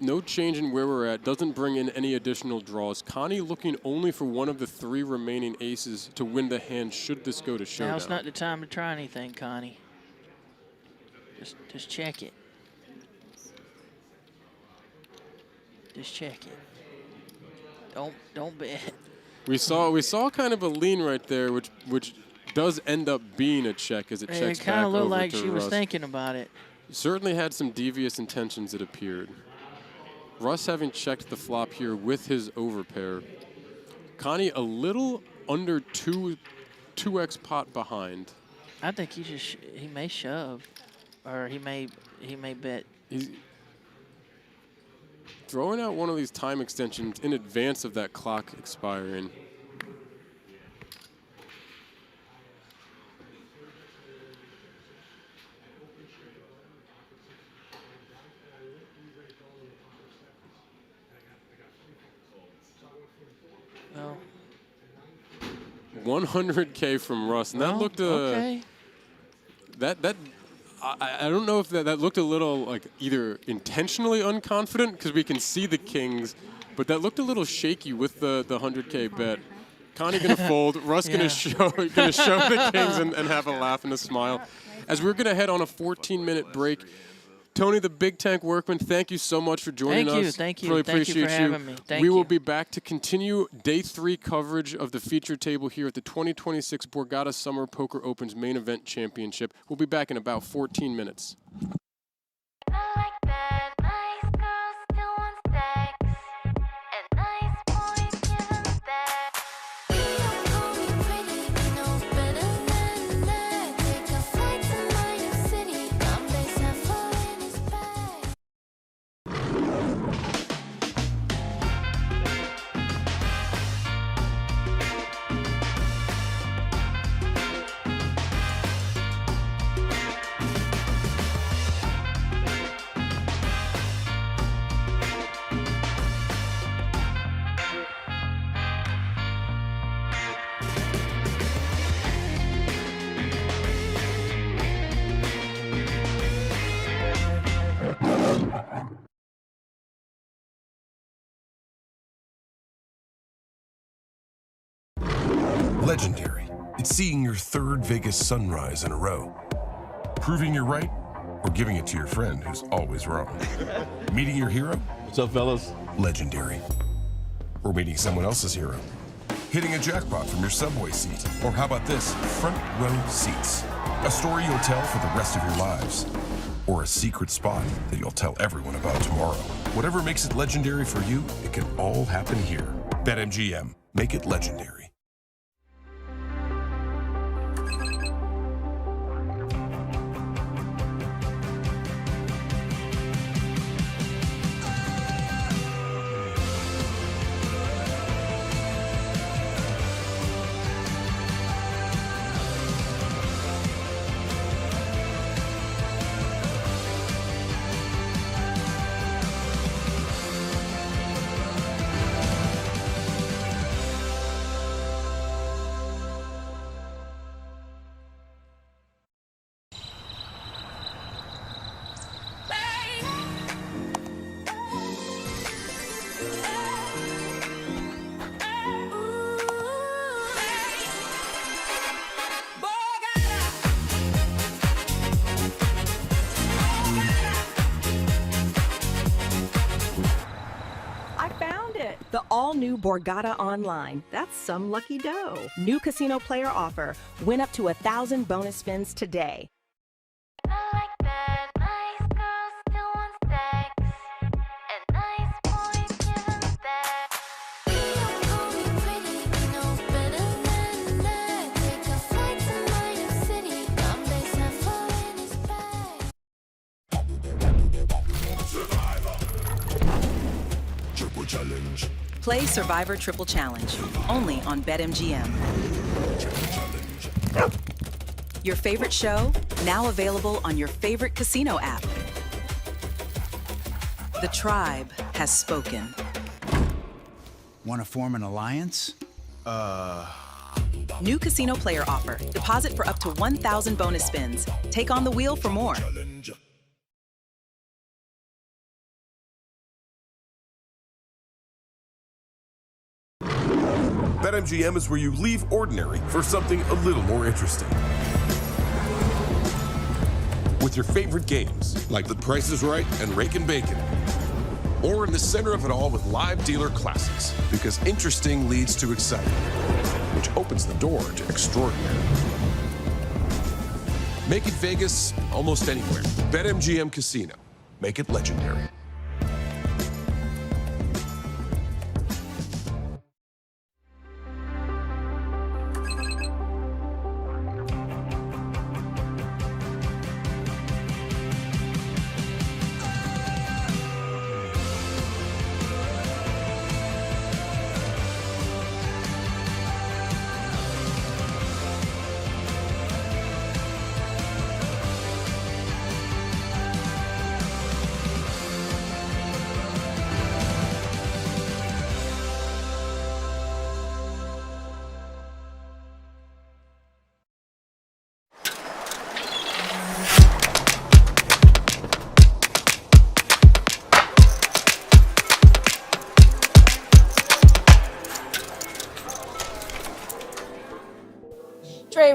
No change in where we're at. Doesn't bring in any additional draws. Connie looking only for one of the 3 remaining aces to win the hand should this go to showdown. Now's not the time to try anything, Connie. Just check it. Just check it. Don't bet. We saw kind of a lean right there, which does end up being a check as it checks back over to Russ. It kind of looked like she was thinking about it. Certainly had some devious intentions, it appeared. Russ having checked the flop here with his overpair. Connie a little under 2x pot behind. I think he may shove, or he may bet. He's throwing out one of these time extensions in advance of that clock expiring. Well, 100K from Russ, and that looked okay. I don't know if that looked a little like either intentionally unconfident because we can see the kings, but that looked a little shaky with the 100K bet. Connie gonna fold, Russ gonna show the kings and have a laugh and a smile. As we're gonna head on a 14-minute break. Tony, the Big Tank Workman, thank you so much for joining us. Thank you. Really Thank appreciate you for having me. We will be back to continue day 3 coverage of the feature table here at the 2026 Borgata Summer Poker Open's main event championship. We'll be back in about 14 minutes. Legendary. It's seeing your 3rd Vegas sunrise in a row. Proving you're right, or giving it to your friend who's always wrong. Meeting your hero? What's up, fellas? Legendary. Or meeting someone else's hero. Hitting a jackpot from your subway seat. Or how about this? Front row seats. A story you'll tell for the rest of your lives. Or a secret spot that you'll tell everyone about tomorrow. Whatever makes it legendary for you, it can all happen here. BetMGM. Make it legendary. The all-new Borgata Online. That's some lucky dough. New casino player offer. Win up to 1,000 bonus spins today. Play Survivor Triple Challenge, only on BetMGM. Your favorite show, now available on your favorite casino app. The tribe has spoken. Want to form an alliance? New casino player offer. Deposit for up to 1,000 bonus spins. Take on the wheel for more. BetMGM is where you leave ordinary for something a little more interesting. With your favorite games, like The Price is Right and Rakin' Bacon. Or in the center of it all with live dealer classics, because interesting leads to exciting, which opens the door to extraordinary. Make it Vegas almost anywhere. BetMGM Casino. Make it legendary.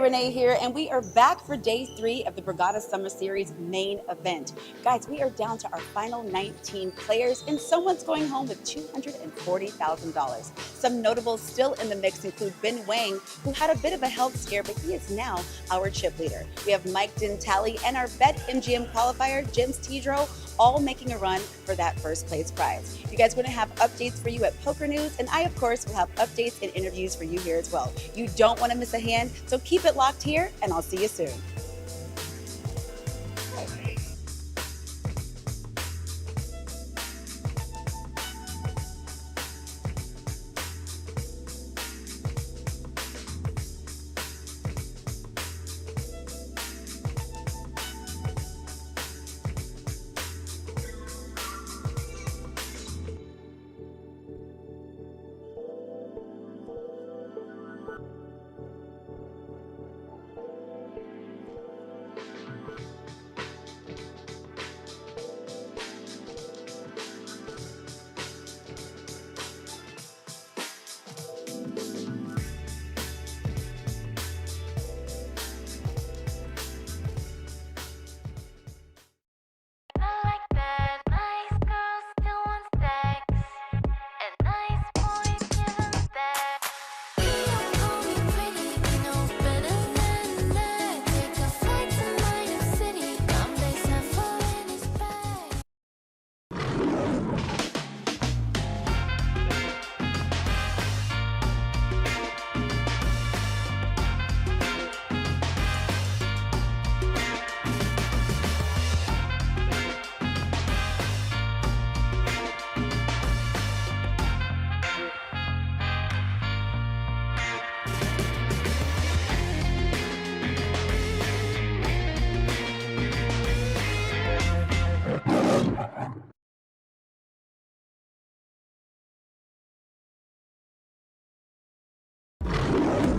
Renee here, and we are back for day 3 of the Borgata Summer Series main event. Guys, we are down to our final 19 players, and someone's going home with $240,000. Some notables still in the mix include Ben Wang, who had a bit of a health scare, but he is now our chip leader. We have Mike Dintali and our BetMGM qualifier, James Tidro, all making a run for that first place prize. You guys are going to have updates for you at Poker News, and I, of course, will have updates and interviews for you here as well. You don't want to miss a hand, so keep it locked here, and I'll see you soon.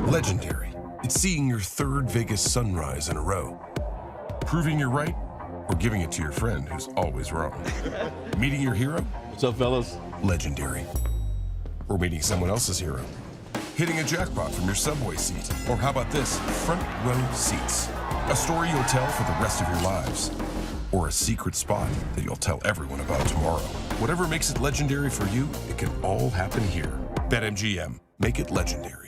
Legendary. It's seeing your third Vegas sunrise in a row. Proving you're right, or giving it to your friend who's always wrong. Meeting your hero? What's up, fellas? Legendary. Or meeting someone else's hero. Hitting a jackpot from your subway seat. Or how about this? Front row seats. A story you'll tell for the rest of your lives. Or a secret spot that you'll tell everyone about tomorrow. Whatever makes it legendary for you, it can all happen here. BetMGM. Make it legendary.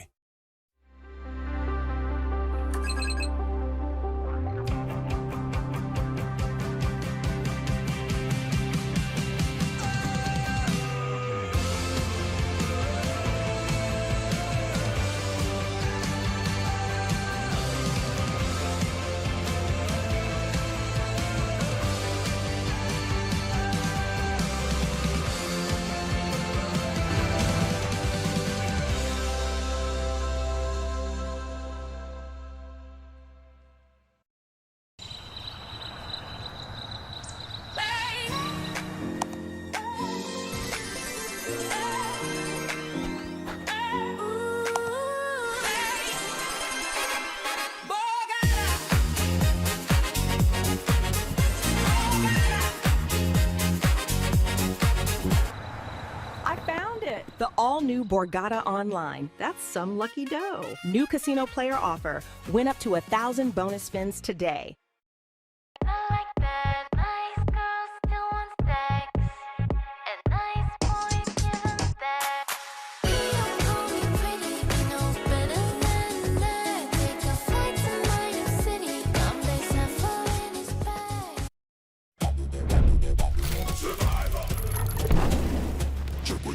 all-new Borgata Online. That's some lucky dough. New casino player offer. Win up to 1,000 bonus spins today.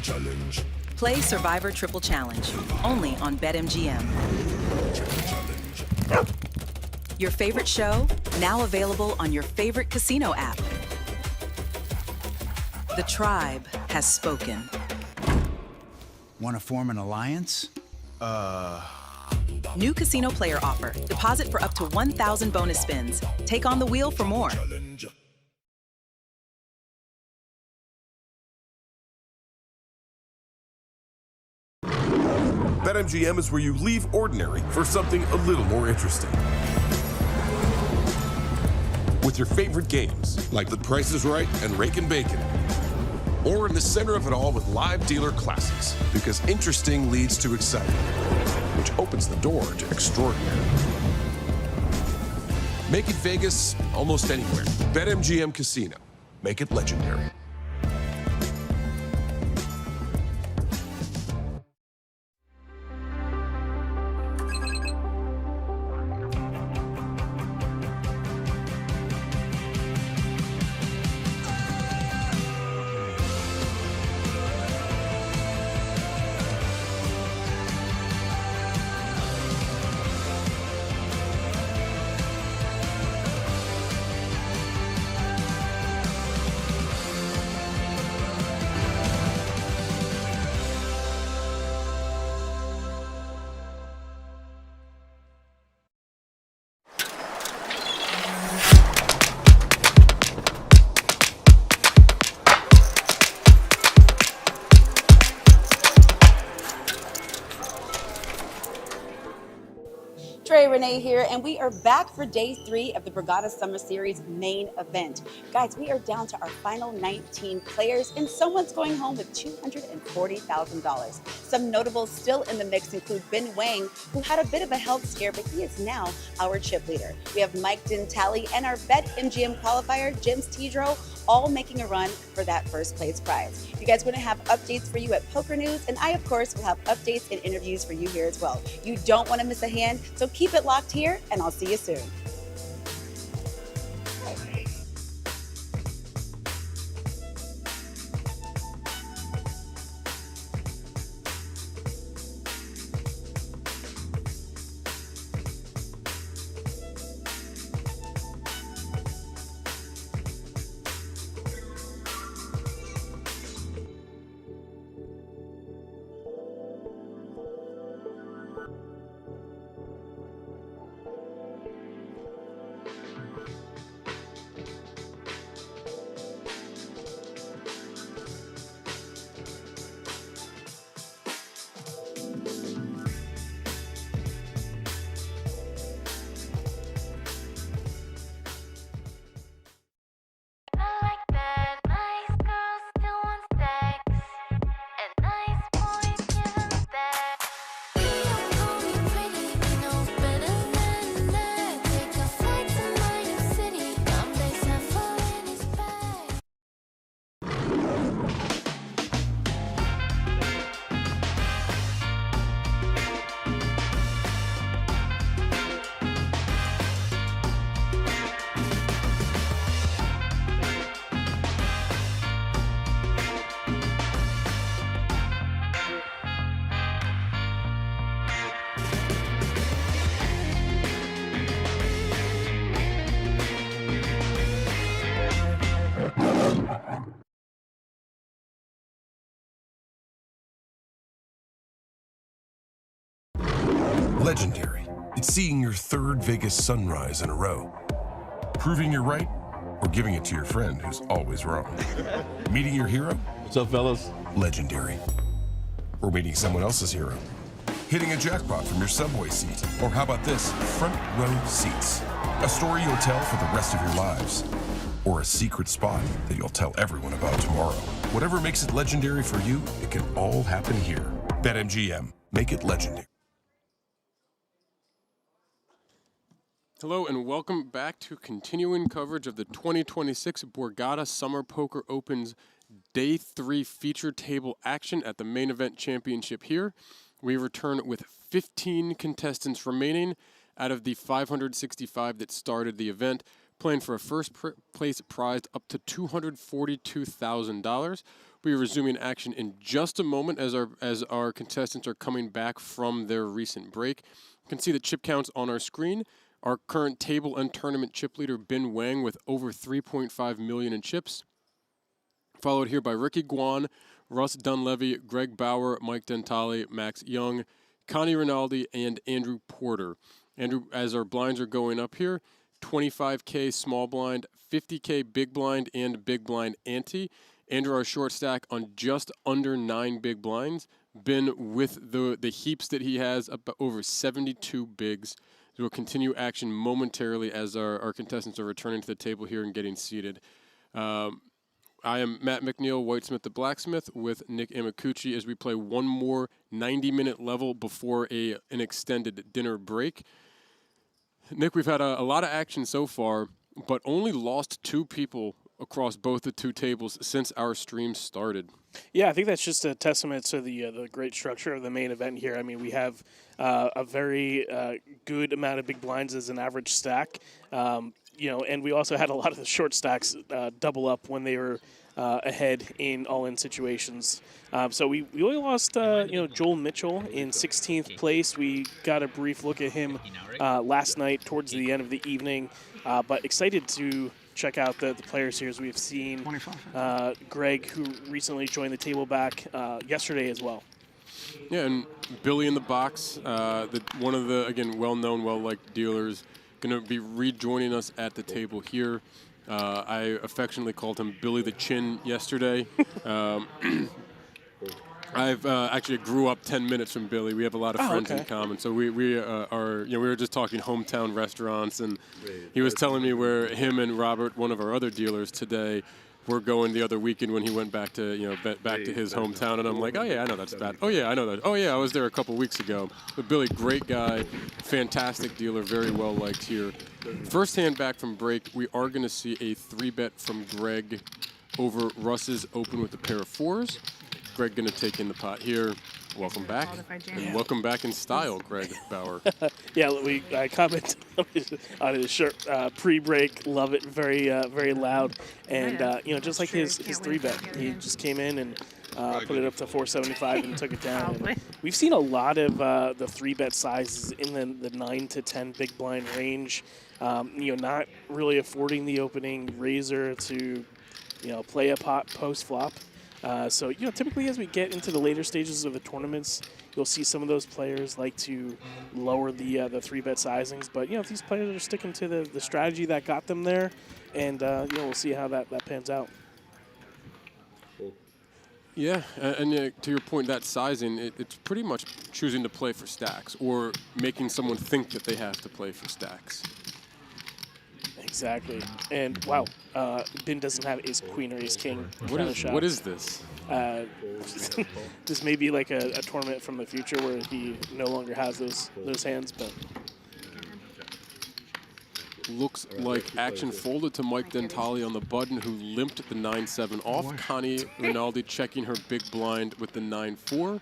Challenge. Play Survivor Triple Challenge, only on BetMGM. Your favorite show, now available on your favorite casino app. The tribe has spoken. Want to form an alliance? New casino player offer. Deposit for up to 1,000 bonus spins. Take on the wheel for more. BetMGM is where you leave ordinary for something a little more interesting. With your favorite games, like The Price is Right and Rakin' Bacon. Or in the center of it all with live dealer classics, because interesting leads to exciting, which opens the door to extraordinary. Make it Vegas almost anywhere. BetMGM Casino. Make it legendary. Renee here, and we are back for day 3 of the Borgata Summer Series main event. Guys, we are down to our final 19 players, and someone's going home with $240,000. Some notables still in the mix include Ben Wang, who had a bit of a health scare, but he is now our chip leader. We have Mike Dintali and our BetMGM qualifier, James Tidro, all making a run for that first place prize. You guys want to have updates for you at Poker News, and I, of course, will have updates and interviews for you here as well. You don't want to miss a hand, so keep it locked here, and I'll see you soon. Legendary. It's seeing your third Vegas sunrise in a row. Proving you're right, or giving it to your friend who's always wrong. Meeting your hero? What's up, fellas? Legendary. Or meeting someone else's hero. Hitting a jackpot from your subway seat. Or how about this? Front row seats. A story you'll tell for the rest of your lives. Or a secret spot that you'll tell everyone about tomorrow. Whatever makes it legendary for you, it can all happen here. BetMGM. Make it legendary. Hello and welcome back to continuing coverage of the 2026 Borgata Summer Poker Open's Day 3 feature table action at the main event championship here. We return with 15 contestants remaining out of the 565 that started the event, playing for a first place prize up to $242,000. We are resuming action in just a moment as our contestants are coming back from their recent break. You can see the chip counts on our screen. Our current table and tournament chip leader, Bin Wang, with over 3.5 million in chips, followed here by Ricky Guan, Russ Dunleavy, Greg Bauer, Mike Dentale, Max Young, Connie Rinaldi, and Andrew Porter. Andrew, as our blinds are going up here, 25K small blind, 50K big blind, and big blind ante. Andrew, our short stack on just under 9 big blinds. Bin with the heaps that he has, up over 72 bigs. We'll continue action momentarily as our contestants are returning to the table here and getting seated. I am Matt McNeil, Whitesmith the Blacksmith, with Nick Amakuchi as we play one more 90-minute level before an extended dinner break. Nick, we've had a lot of action so far, but only lost 2 people across both the 2 tables since our stream started. Yeah, I think that's just a testament to the great structure of the main event here. I mean, we have a very good amount of big blinds as an average stack, and we also had a lot of the short stacks double up when they were ahead in all-in situations. So we only lost, Joel Mitchell in 16th place. We got a brief look at him last night towards the end of the evening, but excited to check out the players here as we've seen Greg, who recently joined the table back yesterday as well. Yeah, and Billy in the box, one of the, again, well-known, well-liked dealers, going to be rejoining us at the table here. I affectionately called him Billy the Chin yesterday. I've actually grew up 10 minutes from Billy. We have a lot of friends in common. So we are, we were just talking hometown restaurants, and he was telling me where him and Robert, one of our other dealers today, were going the other weekend when he went back to, back to his hometown. And I'm like, oh yeah, I know that's that. Oh yeah, I know that. Oh yeah, I was there a couple weeks ago. But Billy, great guy, fantastic dealer, very well liked here. First hand back from break, we are going to see a 3-bet from Greg over Russ's open with a pair of 4s. Greg going to take in the pot here. Welcome back. And welcome back in style, Greg Bauer. Yeah, I commented on his shirt pre-break. Love it. Very, very loud. And, just like his 3-bet. He just came in and put it up to 475 and took it down. And we've seen a lot of the 3-bet sizes in the 9 to 10 big blind range. Not really affording the opening raiser to, play a pot post-flop. So typically as we get into the later stages of the tournaments, you'll see some of those players like to lower the 3-bet sizings. But, if these players are sticking to the strategy that got them there, and, we'll see how that pans out. Yeah, and to your point, that sizing, it's pretty much choosing to play for stacks or making someone think that they have to play for stacks. Exactly. And, wow, Bin doesn't have ace queen or ace king. What is this? This may be like a tournament from the future where he no longer has those hands, but... Looks like action folded to Mike Dentale on the button, who limped the 9-7 off. Connie Rinaldi checking her big blind with the 9-4.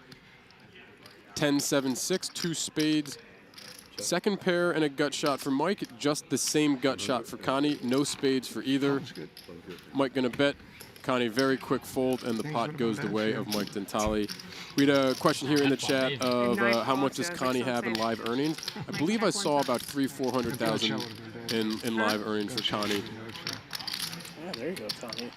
10-7-6, 2 spades. Second pair and a gut shot for Mike. Just the same gut shot for Connie. No spades for either. Mike going to bet. Connie, very quick fold, and the pot goes the way of Mike Dentale. We had a question here in the chat of how much does Connie have in live earnings. I believe I saw about 300,000-400,000 in live earnings for Connie. Yeah, there you go, Connie.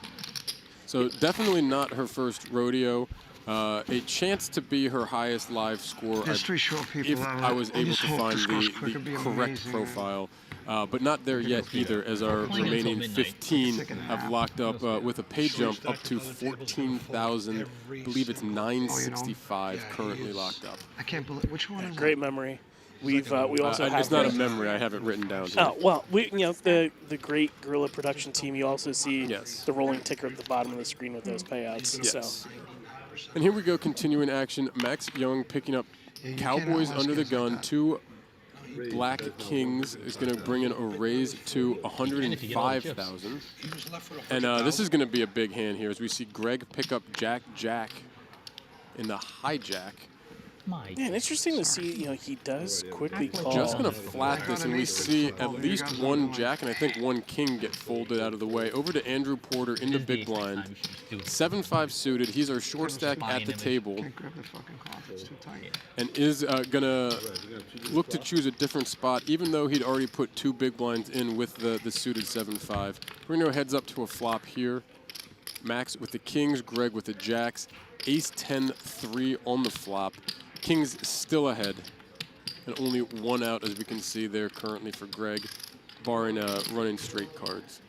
So definitely not her first rodeo. A chance to be her highest live score if I was able to find the correct profile. But not there yet either, as our remaining 15 have locked up with a pay jump up to 14,000. I believe it's 965 currently locked up. I can't believe which one is great memory. We also have it's not a memory. I have it written down. Oh well, the great Guerrilla production team. You also see the rolling ticker at the bottom of the screen with those payouts. Yes. So. And here we go, continuing action. Max Young picking up Cowboys under the gun. 2 black kings is going to bring in a raise to 105,000. And this is going to be a big hand here as we see Greg pick up Jack in the hijack. Yeah, and interesting to see, you know, he does quickly call. Just going to flat this, and we see at least 1 jack and I think 1 king get folded out of the way. Over to Andrew Porter in the big blind. 7-5 suited. He's our short stack at the table. And is going to look to choose a different spot, even though he'd already put 2 big blinds in with the suited 7-5. We're going to go heads up to a flop here. Max with the kings, Greg with the jacks. Ace 10-3 on the flop. Kings still ahead, and only 1 out, as we can see there currently for Greg, barring running straight cards.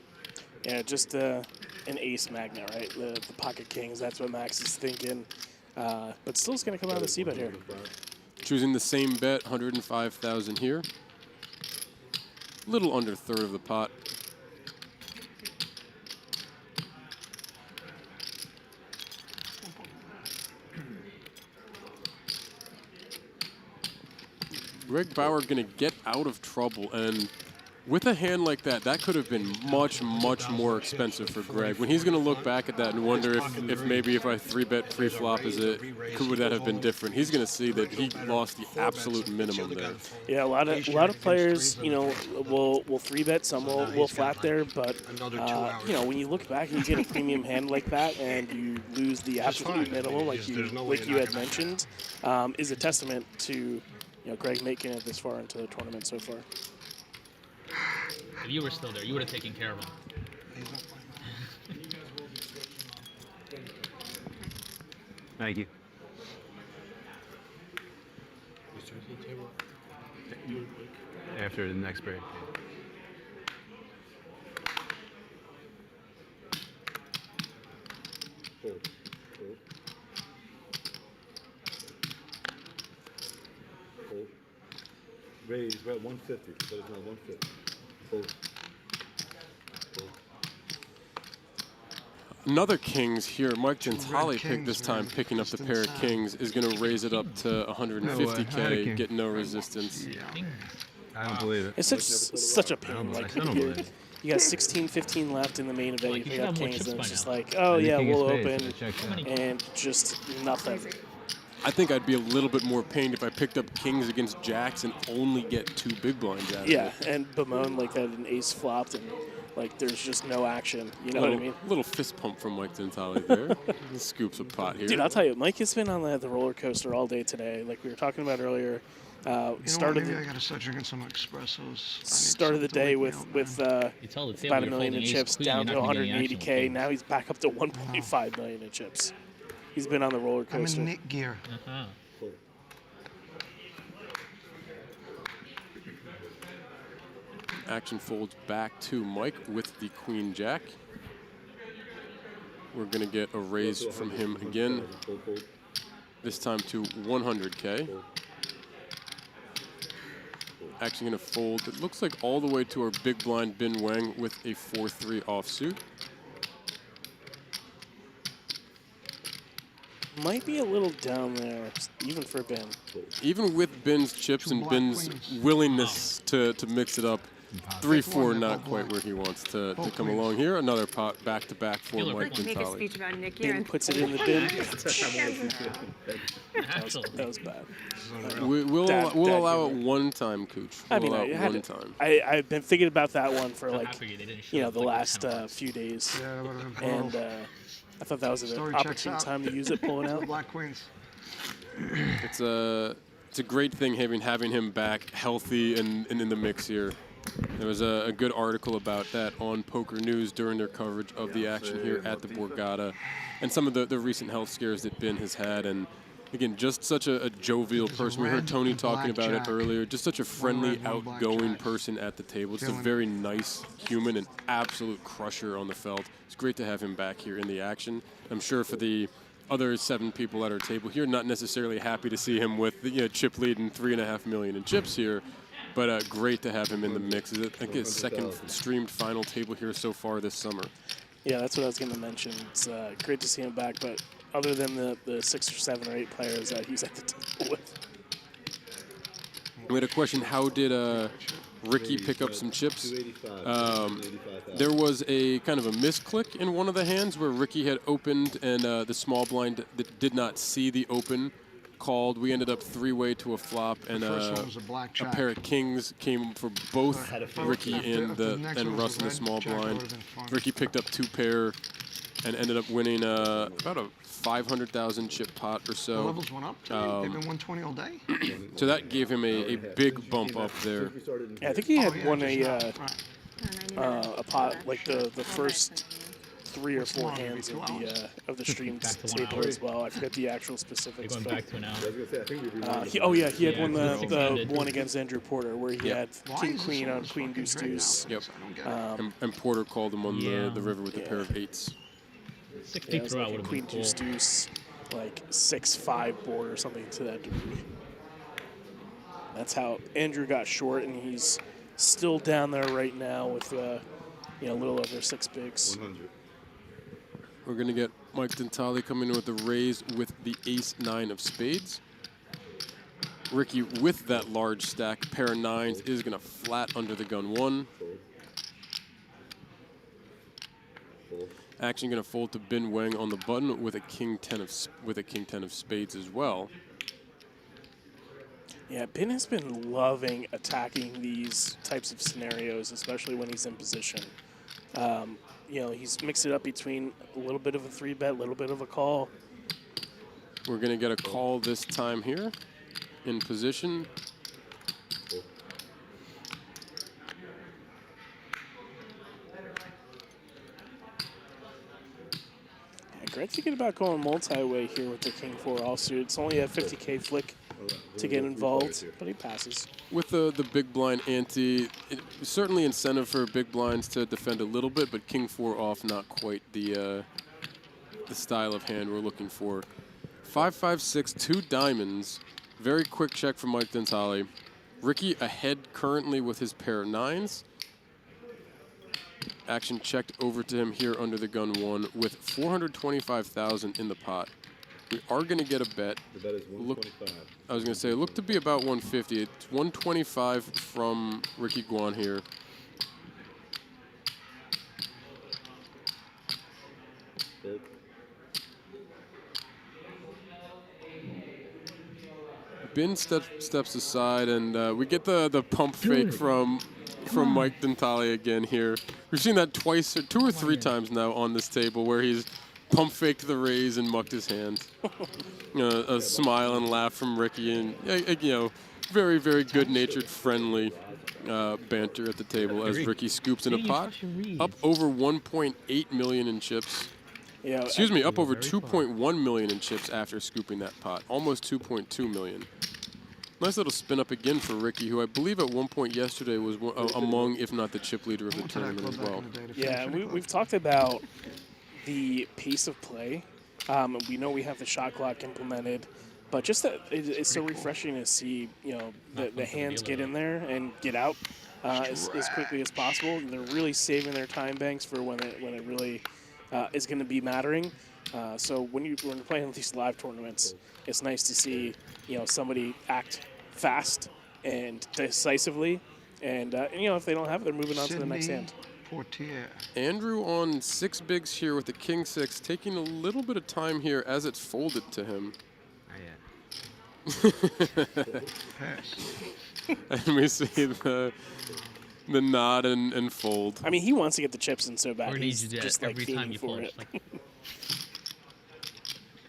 Yeah, just an ace magnet, right? The pocket kings, that's what Max is thinking. But still is going to come out of the c-bet here. Choosing the same bet, 105,000 here. Little under third of the pot. Greg Bauer going to get out of trouble, and with a hand like that, that could have been much, much more expensive for Greg. When he's going to look back at that and wonder if maybe if I 3-bet pre-flop, would that have been different? He's going to see that he lost the absolute minimum there. Yeah, a lot of players, you know, will 3-bet, some will flat there, but you know, when you look back and you get a premium hand like that and you lose the absolute minimum, like you had mentioned, is a testament to, you know, Greg making it this far into the tournament so far. If you were still there, you would have taken care of him. Thank you. After the next break. Raise, we're at 150, but it's not 150. Fold. Another kings here. Mike Gentali picked this time, picking up the pair of kings, is going to raise it up to 150K, get no resistance. I don't believe it. It's such a pain. Like, you got 16-15 left in the main event. You pick up kings, and it's just like, oh yeah, we'll open, and just nothing. I think I'd be a little bit more pained if I picked up kings against jacks and only get 2 big blinds out of it. Yeah, and bemoan like that an ace flopped and like there's just no action. You know what I mean? Little fist pump from Mike Gentali there. He scoops a pot here. Dude, I'll tell you, Mike has been on the roller coaster all day today. Like we were talking about earlier. Maybe I gotta start drinking some espressos. Started the day with about $1 million in chips, down to 180K. Now he's back up to 1.5 million in chips. He's been on the roller coaster. I'm in Nick gear. Action folds back to Mike with the queen jack. We're going to get a raise from him again, this time to 100K. Actually going to fold, it looks like all the way to our big blind Bin Wang with a 4-3 offsuit. Might be a little down there, even for Ben. Even with Ben's chips and Ben's willingness to mix it up, 3-4 not quite where he wants to come along here. Another pot back-to-back for Mike Gentali. Ben puts it in the bin. that was bad. We'll allow it one time, Cooch. We'll allow it one time. I've been thinking about that one for like, you know, the last few days. And I thought that was an opportune time to use it, pulling out. Black queens. It's a great thing having him back healthy and in the mix here. There was a good article about that on Poker News during their coverage of the action here at the Borgata and some of the recent health scares that Ben has had. And again, just such a jovial person. We heard Tony talking about it earlier. Just such a friendly, outgoing person at the table. Just a very nice human and absolute crusher on the felt. It's great to have him back here in the action. I'm sure for the other 7 people at our table here, not necessarily happy to see him with the chip lead and 3.5 million in chips here. But great to have him in the mix. I think his second streamed final table here so far this summer. Yeah, that's what I was going to mention. It's great to see him back, but other than the 6 or 7 or 8 players that he's at the table with. We had a question, how did Ricky pick up some chips? There was a kind of a misclick in one of the hands where Ricky had opened and the small blind that did not see the open called. We ended up 3-way to a flop, and a pair of kings came for both Ricky and Russ in the small blind. Ricky picked up 2 pair and ended up winning about a 500,000 chip pot or so. The levels went up today? They've been 120 all day? So that gave him a big bump up there. Yeah, I think he had won a pot, like the first 3 or 4 hands of the stream table as well. I forget the actual specifics. Going back to an hour. He had won the one against Andrew Porter where he had king queen on queen deuce deuce. Yep. And Porter called him on the river with a pair of 8s. 60 throughout would have queen been cool. deuce deuce, like 6-5 board or something to that degree. That's how Andrew got short, and he's still down there right now with a little over 6 bigs. 100. We're going to get Mike Dentale coming in with the raise with the ace-9 of spades. Ricky with that large stack, pair of 9s, is going to flat under the gun 1. Action going to fold to Bin Wang on the button with a king 10 of spades as well. Yeah, Bin has been loving attacking these types of scenarios, especially when he's in position. He's mixed it up between a little bit of a 3-bet, a little bit of a call. We're going to get a call this time here in position. Greg thinking about going multi-way here with the king 4 offsuit. It's only a 50K flick to get involved, but he passes. With the big blind ante, certainly incentive for big blinds to defend a little bit, but king 4 off, not quite the style of hand we're looking for. 5-5-6, 2 diamonds. Very quick check from Mike Dentale. Ricky ahead currently with his pair of 9s. Action checked over to him here under the gun 1 with 425,000 in the pot. We are going to get a bet. The bet is 125. I was going to say, look to be about 150. It's 125 from Ricky Guan here. Bin steps aside, and we get the pump fake from Mike Dentale again here. We've seen that twice, 2 or 3 times now on this table where he's pump faked the raise and mucked his hands. A smile and laugh from Ricky, and very, very good-natured, friendly banter at the table as Ricky scoops in a pot, up over 1.8 million in chips. Yeah, excuse me, up over 2.1 million in chips after scooping that pot, almost 2.2 million. Nice little spin up again for Ricky, who I believe at one point yesterday was among, if not the chip leader of the tournament as well. Yeah, we've talked about the pace of play. We know we have the shot clock implemented, but just that it's so refreshing to see the hands get in there and get out as quickly as possible. They're really saving their time banks for when it really is going to be mattering. So when you're playing these live tournaments, it's nice to see somebody act fast and decisively, and if they don't have it, they're moving on to the next hand. Andrew on 6 bigs here with the king 6, taking a little bit of time here as it's folded to him. And we see the nod and fold. I mean, he wants to get the chips in so bad. Or He's needs to just every time you for fold. it.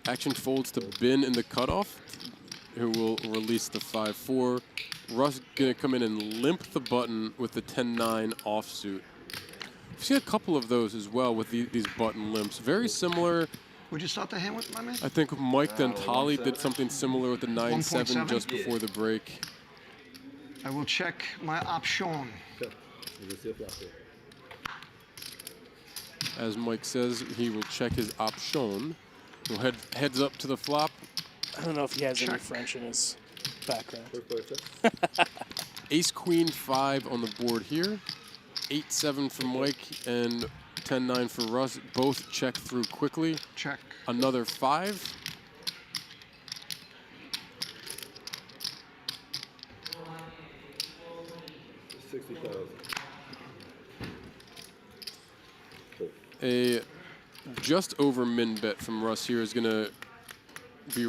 Action folds to Bin in the cutoff, who will release the 5-4. Russ gonna come in and limp the button with the 10-9 offsuit. We've seen a couple of those as well with these button limps. Very similar. Would you start the hand with my man? I think Mike Dentale did something similar with the 9-7 just before the break. I will check my option. As Mike says, he will check his option. We'll heads up to the flop. I don't know if he has any French in his background. Ace Queen 5 on the board here. 8-7 from Mike, and 10-9 for Russ. Both check through quickly. Check. Another 5. $60,000. A just over min bet from Russ here is going to be